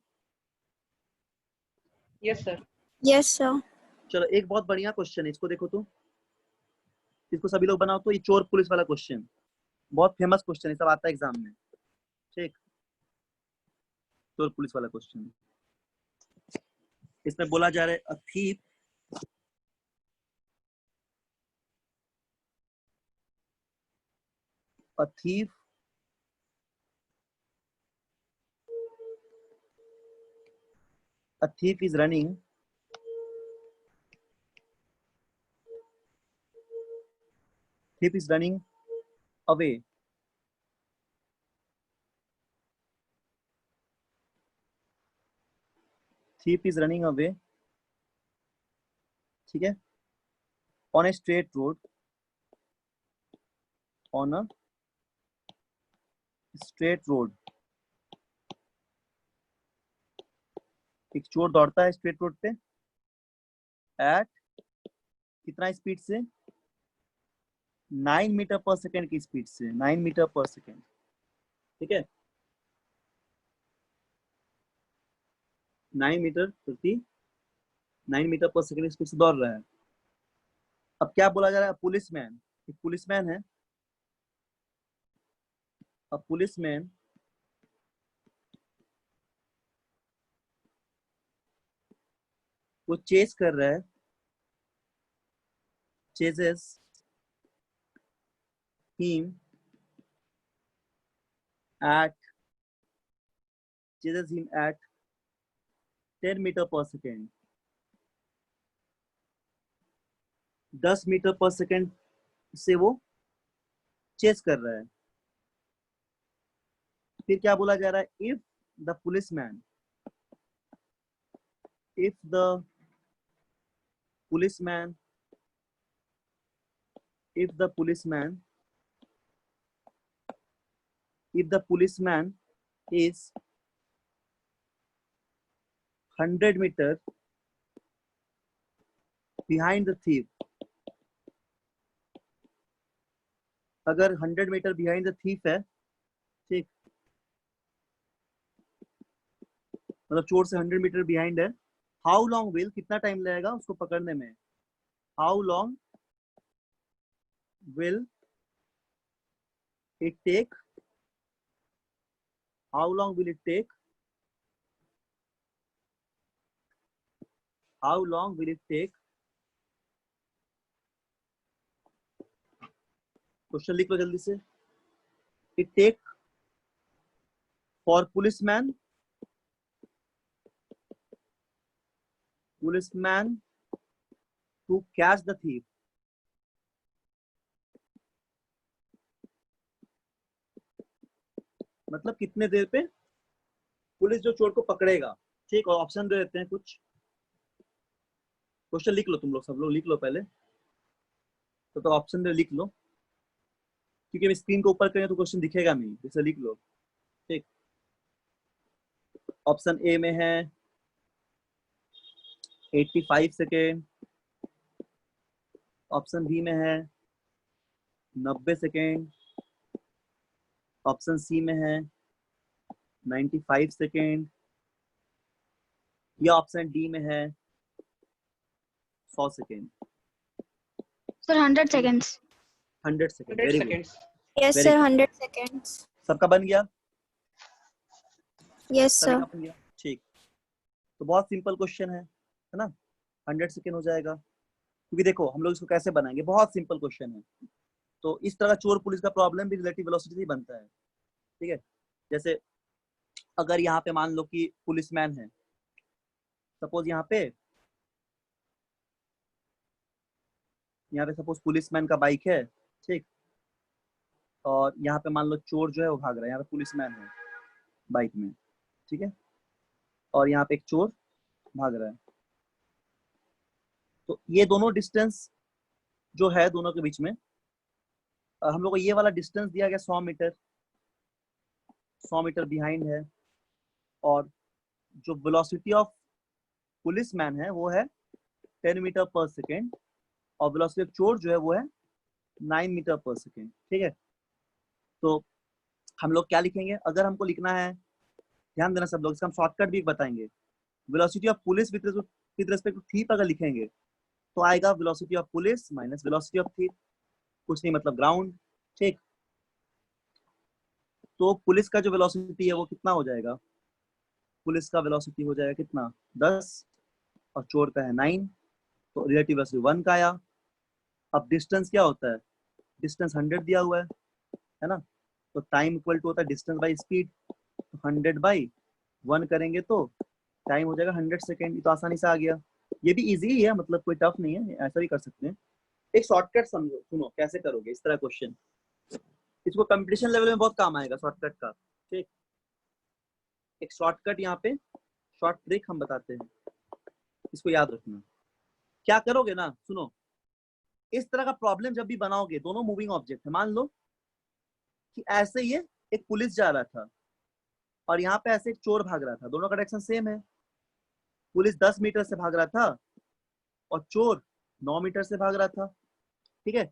Yes sir. Yes sir. चलो एक बहुत बढ़िया क्वेश्चन है, इसको देखो तो, इसको सभी लोग बनाओ तो। ये चोर पुलिस वाला क्वेश्चन बहुत फेमस क्वेश्चन है, सब आता है एग्जाम में, ठीक। चोर पुलिस वाला क्वेश्चन, इसमें बोला जा रहा है अ thief a thief a thief is running thief is running away thief is running away, ठीक है, on a straight road, on a straight road। एक चोर दौड़ता है स्ट्रेट रोड पे एट कितना स्पीड से, 9 मीटर पर सेकेंड की स्पीड से, 9 मीटर पर सेकेंड, ठीक है, 9 मीटर प्रति 9 मीटर पर सेकेंड स्पीड से दौड़ रहा है। अब क्या बोला जा रहा है, पुलिसमैन, एक पुलिसमैन है, अब पुलिसमैन वो चेस कर रहा है, chases him at chases him at 10 metre पर सेकेंड, 10 मीटर पर सेकेंड से वो चेस कर रहा है। फिर क्या बोला जा रहा है, if the policeman, if the policeman if the policeman if the policeman is 100 meter behind the thief, अगर 100 मीटर बिहाइंड द थीफ है, ठीक, मतलब चोर से 100 मीटर बिहाइंड है, हाउ लॉन्ग विल, कितना टाइम लगेगा उसको पकड़ने में, how long will it take, how long will it take, how long will it take, question लिख लो जल्दी से। It take for policeman to catch the thief, मतलब कितने देर पे पुलिस जो चोर को पकड़ेगा, ठीक। और ऑप्शन दे देते हैं कुछ, क्वेश्चन लिख लो तुम लोग, सब लोग लिख लो पहले, तो ऑप्शन दे लिख लो, क्योंकि हम स्क्रीन को ऊपर करें तो क्वेश्चन दिखेगा नहीं, जैसे लिख लो, ठीक। ऑप्शन ए में है 85 सेकेंड, ऑप्शन बी में है 90 सेकेंड, ऑप्शन सी में है 95 सेकेंड, या ऑप्शन डी में है 100 second. Sir 100 seconds। 100 second, 100 very good, seconds। Yes Very sir, good. 100 seconds। सबका बन गया, यस सभी सर। का बन गया, ठीक। तो बहुत सिंपल क्वेश्चन है ना, 100 सेकेंड हो जाएगा, क्योंकि देखो हम लोग इसको कैसे बनाएंगे, बहुत सिंपल क्वेश्चन है। तो इस तरह चोर पुलिस का प्रॉब्लम भी रिलेटिव वेलोसिटी से बनता है, ठीक है। जैसे अगर यहाँ पे मान लो कि पुलिसमैन है, सपोज यहाँ पे सपोज पुलिसमैन का बाइक है, ठीक, और यहाँ पे मान लो चोर जो है वो भाग रहा है, यहाँ पे पुलिसमैन है बाइक में, ठीक है, और यहाँ पे एक चोर भाग रहा है। तो ये दोनों डिस्टेंस जो है दोनों के बीच में, हम लोग को ये वाला डिस्टेंस दिया गया 100 मीटर, 100 मीटर बिहाइंड है, और जो वेलोसिटी ऑफ पुलिसमैन है वो है 10 मीटर पर सेकेंड और वेलोसिटी ऑफ चोर जो है वो है 9 मीटर पर सेकेंड। ठीक है, तो हम लोग क्या लिखेंगे अगर हमको लिखना है, ध्यान देना सब लोग, इसका हम शॉर्टकट भी बताएंगे। Velocity of police with respect to thief अगर लिखेंगे तो आएगा velocity of police minus velocity of thief, कुछ नहीं मतलब ग्राउंड। ठीक, तो पुलिस का जो वेलोसिटी है वो कितना हो जाएगा, पुलिस का वेलोसिटी हो जाएगा कितना 10 और चोर का है 9, तो रिलेटिव वेलोसिटी 1 का आया। अब डिस्टेंस क्या होता है, डिस्टेंस 100 दिया हुआ है ना, तो टाइम इक्वल टू होता है डिस्टेंस बाई स्पीड, तो 100 बाई 1 करेंगे तो टाइम हो जाएगा 100 सेकेंड। ये तो आसानी से आ गया, ये भी इजी ही है, मतलब कोई टफ नहीं है, ऐसा भी कर सकते हैं। एक शॉर्टकट समझो, सुनो कैसे करोगे इस तरह क्वेश्चन, इसको कंपटीशन लेवल में बहुत काम आएगा शॉर्टकट का। ठीक, एक शॉर्टकट यहाँ पे शॉर्ट ट्रिक हम बताते हैं, इसको याद रखना। क्या करोगे ना, सुनो, इस तरह का प्रॉब्लम जब भी बनाओगे, दोनों मूविंग ऑब्जेक्ट है, मान लो कि ऐसे ही एक पुलिस जा रहा था और यहाँ पे ऐसे एक चोर भाग रहा था, दोनों का डायरेक्शन सेम है। पुलिस 10 मीटर से भाग रहा था और चोर 9 मीटर से भाग रहा था। ठीक है,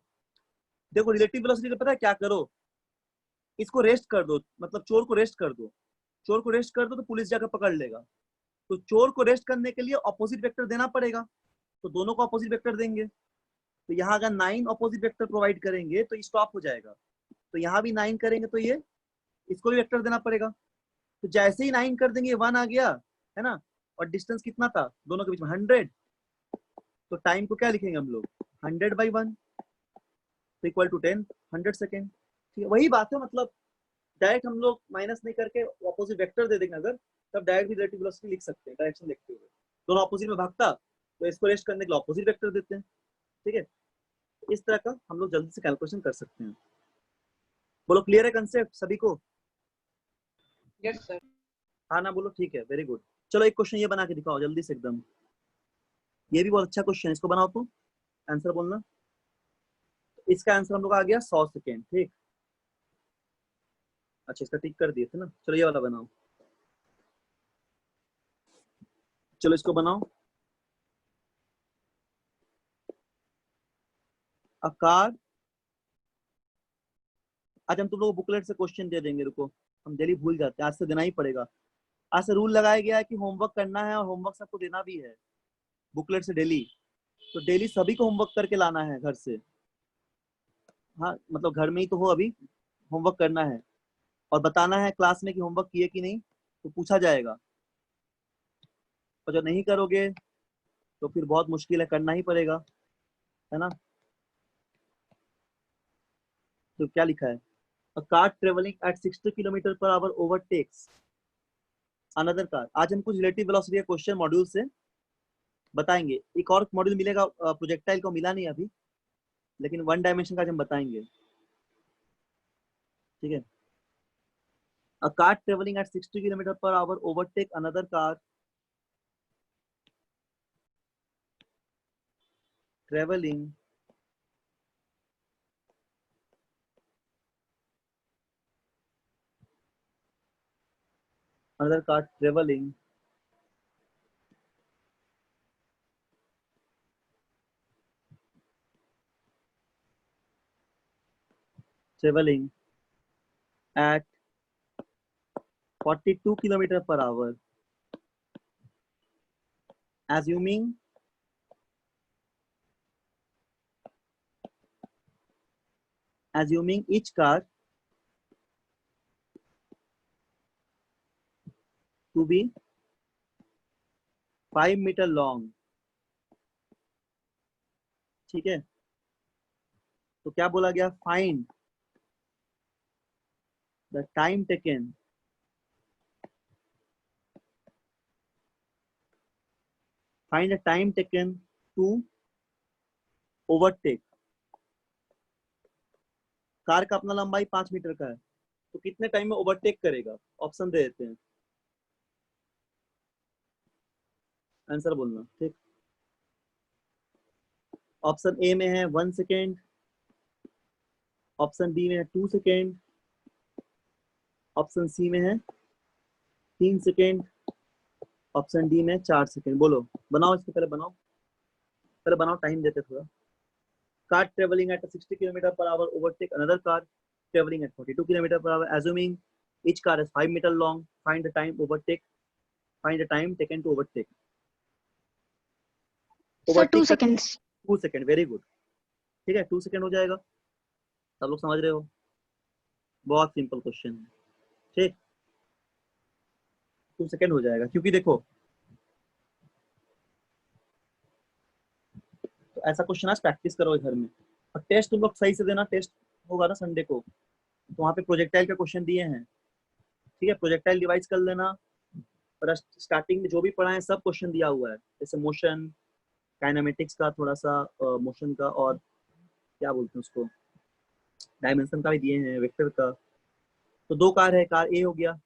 देखो रिलेटिव वेलोसिटी का पता है क्या करो, इसको रेस्ट कर दो, मतलब चोर को रेस्ट कर दो, चोर को रेस्ट कर दो तो पुलिस जाकर पकड़ लेगा। तो चोर को रेस्ट करने के लिए ऑपोजिट वेक्टर देना पड़ेगा, तो दोनों को ऑपोजिट वेक्टर देंगे। तो यहाँ अगर 9 ऑपोजिट वेक्टर प्रोवाइड करेंगे तो स्टॉप हो जाएगा, तो यहाँ भी 9 करेंगे तो ये इसको भी वेक्टर देना पड़ेगा। तो जैसे ही 9 कर देंगे 1 आ गया है ना, और डिस्टेंस कितना था दोनों के बीच में 100, तो टाइम को क्या लिखेंगे हम लोग 100 बाई 1 तो इक्वल टू 10 100 सेकेंड। ठीक है, वही बात है, मतलब डायरेक्ट हम लोग माइनस नहीं करके ऑपोजिट वेक्टर दे देंगे अगर, तब डायरेक्ट भी रिलेटिव वेलोसिटी लिख सकते हैं डायरेक्शन देखते हुए। दोनों ऑपोजिट में भागता तो इसको रेस्ट करने के लिए ऑपोजिट वेक्टर देते हैं। ठीक है, इस तरह का हम लोग जल्दी से कैलकुलेशन कर सकते हैं। बोलो क्लियर है कंसेप्ट सभी को? Yes sir. हाँ ना बोलो, ठीक है, वेरी गुड। चलो एक क्वेश्चन ये बना के दिखाओ जल्दी से एकदम, ये भी बहुत अच्छा क्वेश्चन है, इसको बनाओ तो आंसर बोलना। इसका आंसर हम लोग आ गया 100 सेकेंड। ठीक, अच्छा इसका टिक कर दिए थे ना, चलो ये वाला बनाओ, चलो इसको बनाओ। आकार, आज हम तुम लोग बुकलेट से क्वेश्चन दे देंगे, रुको हम डेली भूल जाते हैं, आज से देना ही पड़ेगा। आज से रूल लगाया गया है कि होमवर्क करना है और होमवर्क सबको देना भी है बुकलेट से डेली, तो डेली सभी को होमवर्क करके लाना है घर से। हाँ मतलब घर में ही तो हो अभी, होमवर्क करना है और बताना है क्लास में कि होमवर्क किए कि नहीं, तो पूछा जाएगा। और जो नहीं करोगे तो फिर बहुत मुश्किल है, करना ही पड़ेगा, है ना। तो क्या लिखा है, a car travelling at 60 kilometre per our overtakes another car. आज हम कुछ रिलेटिव वेलोसिटी के क्वेश्चन मॉड्यूल से बताएंगे, एक और मॉड्यूल मिलेगा प्रोजेक्टाइल को मिला नहीं अभी, लेकिन वन डायमेंशन का आज हम बताएंगे। ठीक है, a car travelling at 60 kilometre per our overtake another car travelling another car traveling at 42 kilometer per hour, assuming each car to be 5 meter long। ठीक है, तो क्या बोला गया, find the time taken to overtake. Car का अपना लंबाई 5 मीटर का है, तो कितने टाइम में ओवरटेक करेगा, ऑप्शन दे देते हैं, आंसर बोलना। ठीक, ऑप्शन ए में है 1 सेकेंड, ऑप्शन बी में है 2 सेकेंड, ऑप्शन सी में है 3 सेकेंड, ऑप्शन डी में 4 सेकेंड। बोलो बनाओ, इसके पहले बनाओ। पहले बनाओ, टाइम देते थोड़ा। Car travelling at 60 kilometre per our overtake another car travelling at 42 kilometre per our, assuming each car is 5 meter long, find the time taken to overtake. Sir 2 Overtake का seconds. 2 second, very good. ठीक है, 2 सेकंड हो जाएगा, सब लोग समझ रहे हो? बहुत सिंपल क्वेश्चन है, ठीक। 2 सेकंड हो जाएगा, क्योंकि देखो तो ऐसा क्वेश्चन आज प्रैक्टिस करो घर में, और टेस्ट तुम लोग सही से देना। टेस्ट होगा ना संडे को, तो वहाँ पे प्रोजेक्टाइल का क्वेश्चन दिए हैं, ठीक है। प्रोजेक्टाइल डिवाइस कर लेना, और स्टार्टिंग में जो भी पढ़ा है सब क्वेश्चन दिया हुआ है, जैसे मोशन, काइनेमेटिक्स का थोड़ा सा, मोशन का, और क्या बोलते हैं उसको, डायमेंशन का भी दिए हैं, वेक्टर का। तो 2 कार है, कार ए हो गया,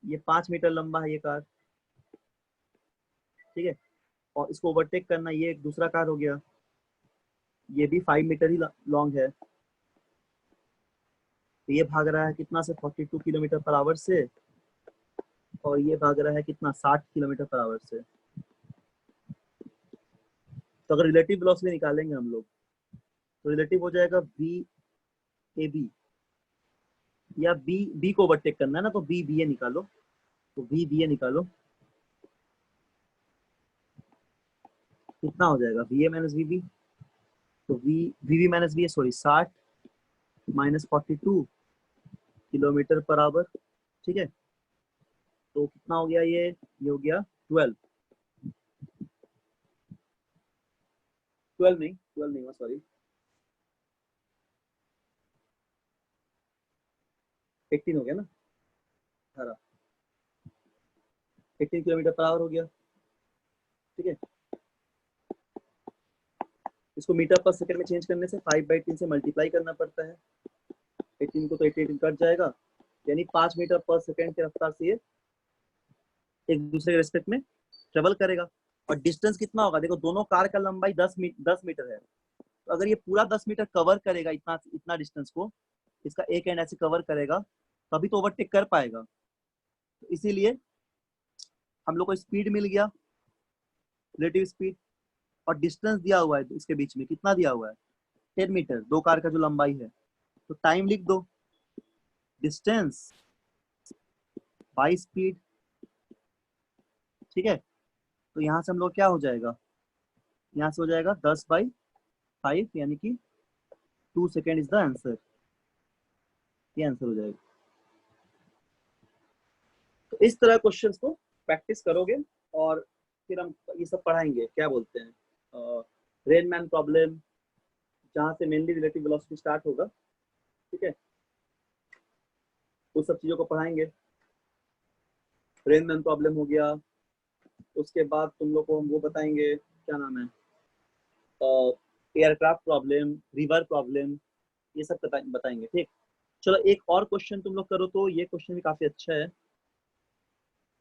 ये 5 मीटर लंबा है ये कार, ठीक है। और इसको ओवरटेक करना, ये एक दूसरा कार हो गया, ये भी 5 मीटर ही लॉन्ग है। तो ये भाग रहा है कितना से, 42 किलोमीटर पर आवर से, और ये भाग रहा है कितना, 60 किलोमीटर पर आवर से। तो अगर रिलेटिव वेलोसिटी निकालेंगे हम लोग, तो रिलेटिव हो जाएगा वी ए बी, या बी को ओवरटेक करना है ना, तो बी ए निकालो, तो बी ए निकालो, कितना हो जाएगा, V A minus V B, तो V minus B A, sorry 60 minus 42 kilometre per hour, ठीक है। तो कितना हो गया, ये हो गया 12 नहीं, 12 नहीं हुआ, सॉरी 18 हो गया ना, 18 किलोमीटर पर आवर हो गया, ठीक है। इसको मीटर पर सेकंड में चेंज करने से 5/3 से मल्टीप्लाई करना पड़ता है, 18 को तो 18 कट जाएगा, यानी 5 मीटर पर सेकंड की रफ्तार से ये एक दूसरे के रिस्पेक्ट में ट्रेवल करेगा। और डिस्टेंस कितना होगा, देखो दोनों कार का लंबाई 10 मीटर है, तो अगर ये पूरा 10 मीटर कवर करेगा, इतना डिस्टेंस को, इसका एक एंड ऐसे कवर करेगा, तभी तो ओवरटेक कर पाएगा। तो इसीलिए हम लोग को स्पीड मिल गया, रिलेटिव स्पीड, और डिस्टेंस दिया हुआ है इसके बीच में, कितना दिया हुआ है, 10 मीटर, 2 कार का जो लंबाई है। तो टाइम लिख दो, डिस्टेंस बाई स्पीड, ठीक है। तो यहाँ से हम लोग क्या हो जाएगा, यहाँ से हो जाएगा 10/5, यानी कि 2 सेकेंड इज द आंसर, ये आंसर हो जाएगा। तो इस तरह क्वेश्चंस को प्रैक्टिस करोगे, और फिर हम ये सब पढ़ाएंगे, क्या बोलते हैं, रेनमैन प्रॉब्लम, जहाँ से मेनली रिलेटिव वेलोसिटी स्टार्ट होगा, ठीक है। उस सब चीजों को पढ़ाएंगे। रेनमैन प्रॉब्लम हो गया, उसके बाद तुम लोग को हम वो बताएंगे, क्या नाम है, एयरक्राफ्ट प्रॉब्लम, रिवर प्रॉब्लम, ये सब बताएंगे, ठीक। चलो एक और क्वेश्चन तुम लोग करो, तो ये क्वेश्चन भी काफी अच्छा है,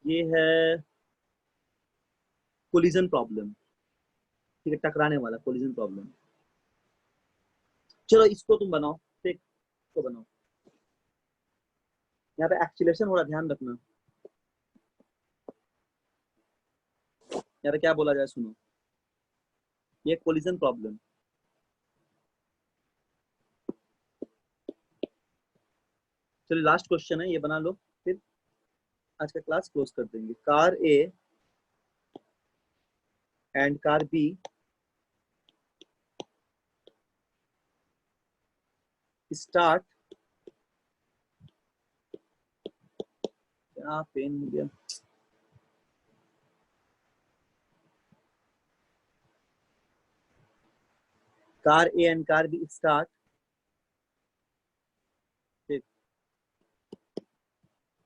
ये है कोलिजन प्रॉब्लम, ठीक है, टकराने वाला कोलिजन प्रॉब्लम। चलो इसको तुम बनाओ, ठीक, इसको बनाओ। यहाँ पे एक्सीलरेशन हो रहा, ध्यान रखना, यहाँ पे क्या बोला जाए, सुनो, ये कोलिजन प्रॉब्लम, चलो लास्ट क्वेश्चन है, ये बना लो, फिर आज का क्लास क्लोज कर देंगे। Car A and car B start, क्या पेन हो गया, car A and car B start,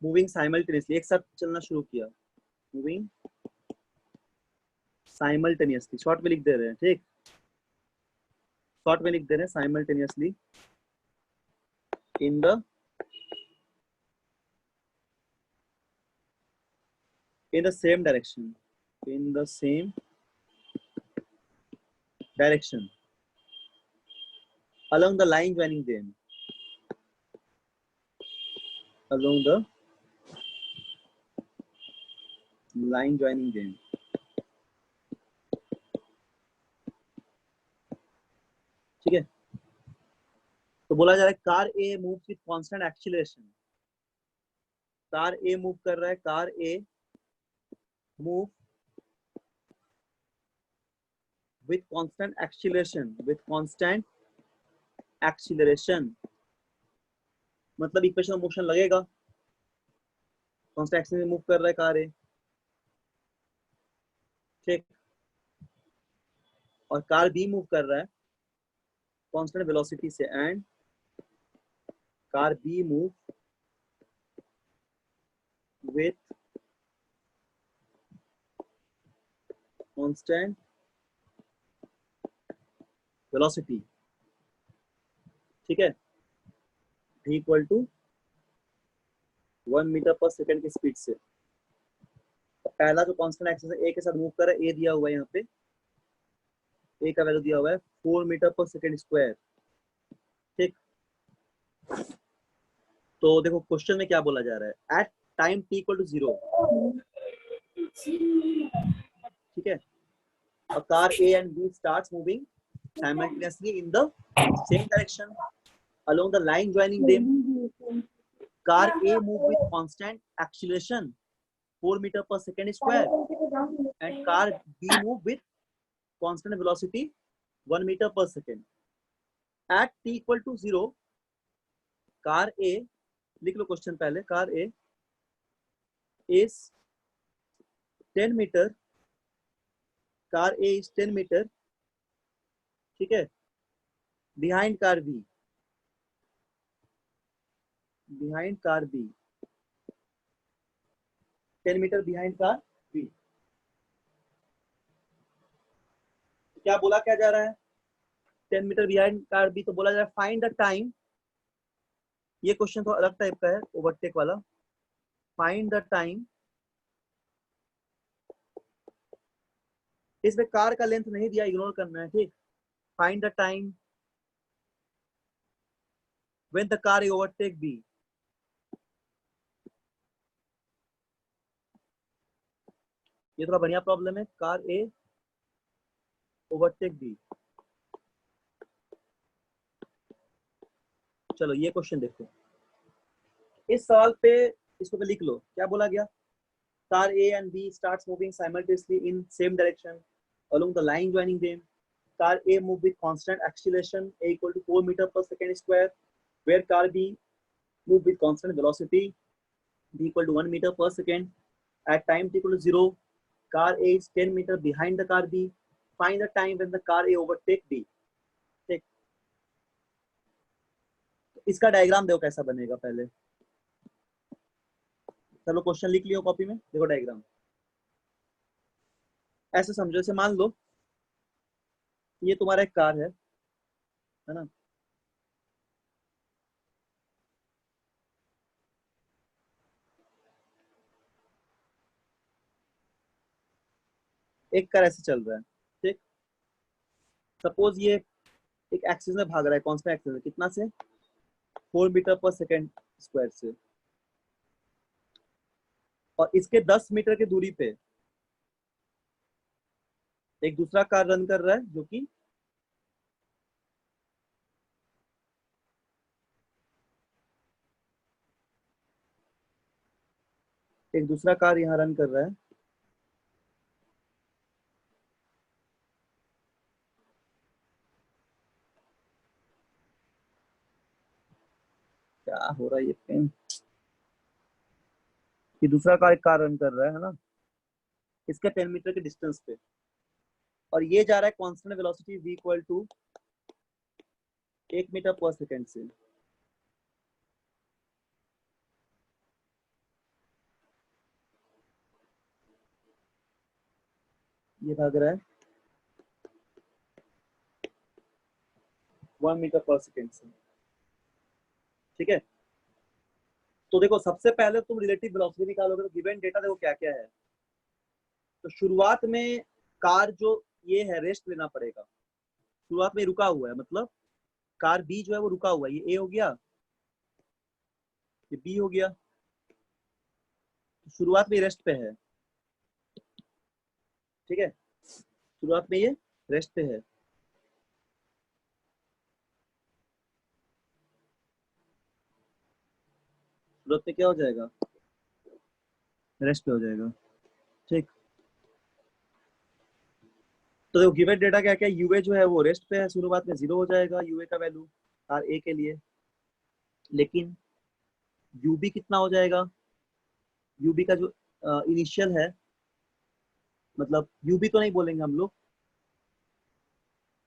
moving simultaneously, एक साथ चलना शुरू किया, मूविंग साइमल्टेनियसली, शॉर्ट में लिख दे रहे हैं, ठीक, शॉर्ट में लिख दे रहे हैं, simultaneously in the same direction, in the same direction along the line joining them, along the line joining them, बोला जा रहा है car A move with constant acceleration, car A move कर रहा है, car A move with constant acceleration, with constant acceleration मतलब इक्वेशन ऑफ मोशन लगेगा, कांस्टेंट एक्सीलरेशन मूव कर रहा है कार ए, ठीक, और कार बी मूव कर रहा है कांस्टेंट वेलोसिटी से, and car B move with constant velocity, ठीक है, v इक्वल टू 1 मीटर पर सेकंड की स्पीड से। पहला जो कांस्टेंट एक्सीलरेशन ए के साथ मूव कर रहा है, ए दिया हुआ है यहाँ पे, ए का वैल्यू दिया हुआ है 4 मीटर पर सेकंड स्क्वायर, ठीक। तो देखो क्वेश्चन में क्या बोला जा रहा है, at time t equal to 0, ठीक है, a car A and B starts moving simultaneously in the same direction along the line joining them. Car A move with constant acceleration 4 meter per second square and car B move with constant velocity 1 meter per second. At t equal to 0, car A, लिख लो क्वेश्चन पहले, car A is 10 meter, car A is 10 meter, ठीक है, behind car B, behind car B, 10 meter behind car B। क्या बोला क्या जा रहा है, 10 मीटर बिहाइंड कार B, तो बोला जा रहा है फाइंड द टाइम, ये क्वेश्चन तो अलग टाइप का है, ओवरटेक वाला, फाइंड द टाइम, इसमें कार का लेंथ नहीं दिया, इग्नोर करना है, ठीक, find the time when the car overtake B, ये थोड़ा बढ़िया प्रॉब्लम है, कार A ओवरटेक B। चलो ये क्वेश्चन देखो, इस सवाल पे इसको लिख लो, क्या बोला गया, car A and B starts moving simultaneously in same direction along the line joining them. Car A move with constant acceleration A equal to 4 meter per second square, where car B move with constant velocity B equal to 1 meter per second. At time t equal to 0, car A is 10 meter behind the car B. Find the time when the car A overtake B. ठीक, इसका डायग्राम देखो कैसा बनेगा पहले, चलो क्वेश्चन लिख लियो कॉपी में, देखो डायग्राम ऐसे समझो, जैसे मान लो ये तुम्हारा एक कार है ना, एक कार ऐसे चल रहा है, ठीक, सपोज ये एक एक्सिस में भाग रहा है, कौन सा एक्सिस में, कितना से, 4 मीटर पर सेकेंड स्क्वायर से, और इसके 10 मीटर की दूरी पे एक दूसरा कार रन कर रहा है, जो कि एक दूसरा कार यहाँ रन कर रहा है, क्या हो रहा है ये पेन, ये दूसरा कार रन कर रहा है ना, इसके 10 मीटर के डिस्टेंस पे, और ये जा रहा है constant velocity v equal to 1 metre पर सेकेंड से, ये भाग रहा है 1 मीटर पर सेकेंड से, ठीक है। तो देखो सबसे पहले तुम रिलेटिव वेलोसिटी निकालोगे, तो गिवन डेटा देखो क्या क्या है, तो शुरुआत में कार जो ये है रेस्ट लेना पड़ेगा, शुरुआत में रुका हुआ है, मतलब कार बी जो है वो रुका हुआ है, ये ए हो गया, ये बी हो गया, तो शुरुआत में रेस्ट पे है, ठीक है, शुरुआत में ये रेस्ट पे है, जरूरत पे क्या हो जाएगा, रेस्ट पे हो जाएगा। ठीक, तो देखो गिवन डेटा क्या क्या, यूए जो है वो रेस्ट पे है, शुरुआत में 0 हो जाएगा यूए का वैल्यू आर ए के लिए, लेकिन यूबी कितना हो जाएगा, यूबी का जो इनिशियल है, मतलब यूबी तो नहीं बोलेंगे हम लोग,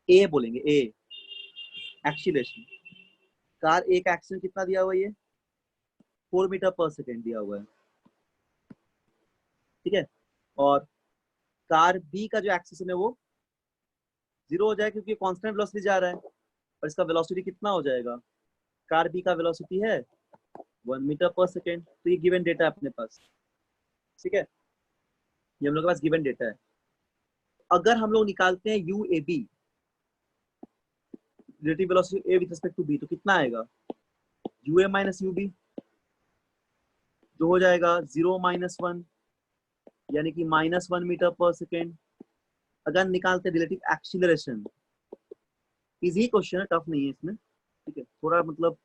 ए बोलेंगे, ए एक्सीलरेशन, कार ए का एक्सीलरेशन कितना दिया हुआ है, ये 4 मीटर पर सेकेंड दिया हुआ है, ठीक है। और कार बी का जो एक्सीलरेशन है वो 0 हो जाएगा क्योंकि कांस्टेंट वेलोसिटी जा रहा है, और इसका वेलोसिटी कितना हो जाएगा, कार बी का वेलोसिटी है 1 मीटर पर सेकेंड। तो ये गिवन डेटा है अपने पास, ठीक है, ये हम लोग के पास गिवन डेटा है। अगर हम लोग निकालते हैं U A B, relative velocity A with respect to B, तो कितना आएगा, U A minus U B, जो हो जाएगा 0 माइनस 1, यानी कि -1 मीटर पर सेकेंड। अगर निकालते रिलेटिव एक्सीलरेशन, इजी क्वेश्चन है, टफ नहीं है इसमें, ठीक है, थोड़ा मतलब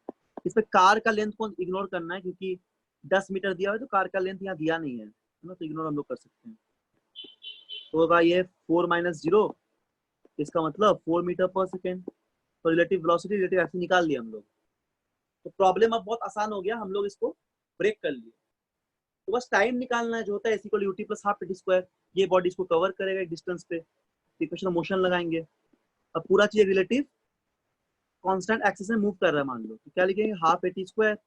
इसमें कार का लेंथ को इग्नोर करना है क्योंकि 10 मीटर दिया हुआ है, तो कार का लेंथ यहाँ दिया नहीं है ना, तो इग्नोर हम लोग कर सकते हैं। तो होगा ये 4 माइनस 0, इसका मतलब 4 मीटर पर सेकेंड। तो रिलेटिव वेलोसिटी, रिलेटिव एक्सीलरेशन निकाल लिया हम लोग। तो प्रॉब्लम अब बहुत आसान हो गया, हम लोग इसको ब्रेक कर लिए। तो बस टाइम निकालना है, जो होता है equal UT plus half T square, ये बॉडी इसको कवर करेगा एक डिस्टेंस पे, इक्वेशन मोशन लगाएंगे। अब पूरा चीज रिलेटिव कांस्टेंट एक्सिस में मूव कर रहा है मान लो, तो क्या लिखेंगे, हाफ ए टी स्क्वायर।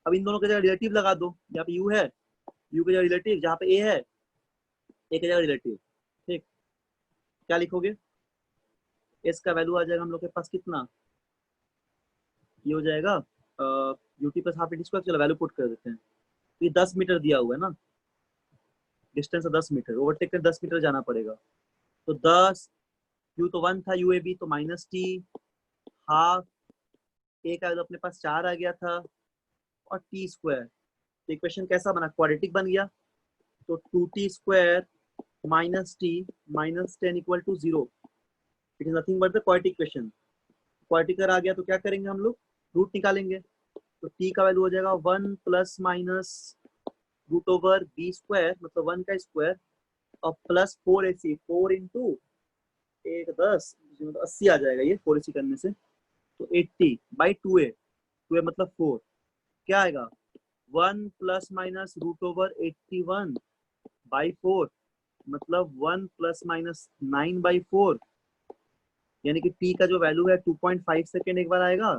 अब इन दोनों की जगह रिलेटिव लगा दो, यहाँ पे यू है, यू की जगह रिलेटिव, जहाँ पे ए है, ए की जगह रिलेटिव, ठीक। क्या लिखोगे, एस का वैल्यू आ जाएगा हम लोग के पास कितना, ये हो जाएगा UT plus half A T square, चलो वैल्यू पुट कर देते हैं। तो ये 10 मीटर दिया हुआ है ना, डिस्टेंस है 10 मीटर, ओवरटेक कर 10 मीटर जाना पड़ेगा। तो 10, यू तो 1 था, यू ए बी तो माइनस टी, हाफ ए का तो अपने पास 4 आ गया था, और टी स्क्वायर। तो इक्वेशन कैसा बना, क्वाड्रेटिक बन गया। तो 2t square minus T minus 10 equal to 0, it is nothing but the quadratic equation. Quadratic आ गया तो क्या करेंगे हम लोग, रूट निकालेंगे। तो t का वैल्यू हो जाएगा 1 plus minus root over B square, मतलब 1 का स्क्वायर, और प्लस 4ac, 4 इंटू 1 10, मतलब 80 आ जाएगा ये 4ac करने से। तो 80 बाई 2a, 2a मतलब 4, क्या आएगा 1 plus minus root over 81 by 4, मतलब 1 प्लस माइनस 9 बाई 4, यानी कि t का जो वैल्यू है 2.5 सेकेंड एक बार आएगा,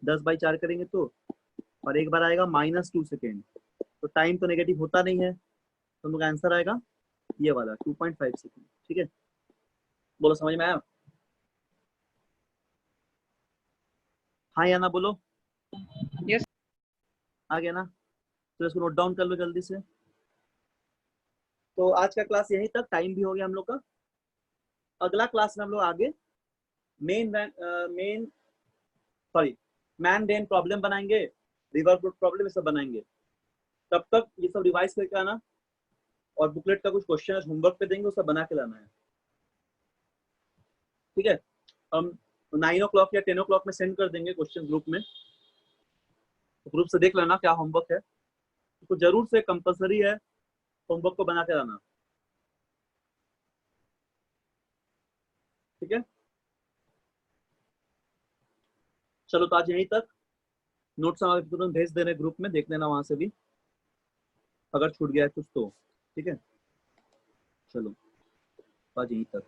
10 बाई 4 करेंगे तो, और एक बार आएगा -2 सेकेंड। तो टाइम तो नेगेटिव होता नहीं है, तो हम लोग आंसर आएगा ये वाला 2.5 सेकेंड, ठीक है। बोलो समझ में आया, हाँ या ना बोलो, यस। आ गया ना, तो इसको नोट डाउन कर लो जल्दी से। तो आज का क्लास यहीं तक, टाइम भी हो गया हम लोग का। अगला क्लास में हम लोग आगे मैन डेन प्रॉब्लम बनाएंगे, रिवर प्रॉब्लम ये सब बनाएंगे। तब तक ये सब रिवाइज करके आना, और बुकलेट का कुछ क्वेश्चन होमवर्क पे देंगे, वो सब बना के लाना है, ठीक है। हम 9 o'clock या 10 o'clock में सेंड कर देंगे क्वेश्चन ग्रुप में, तो ग्रुप से देख लेना क्या होमवर्क है, तो जरूर से कंपलसरी है होमवर्क को बना के लाना, ठीक है। चलो तो आज यहीं तक, नोट्स हमारे तुरंत भेज दे रहे ग्रुप में, देख लेना वहां से भी अगर छूट गया है कुछ तो, ठीक है। चलो आज यहीं तक।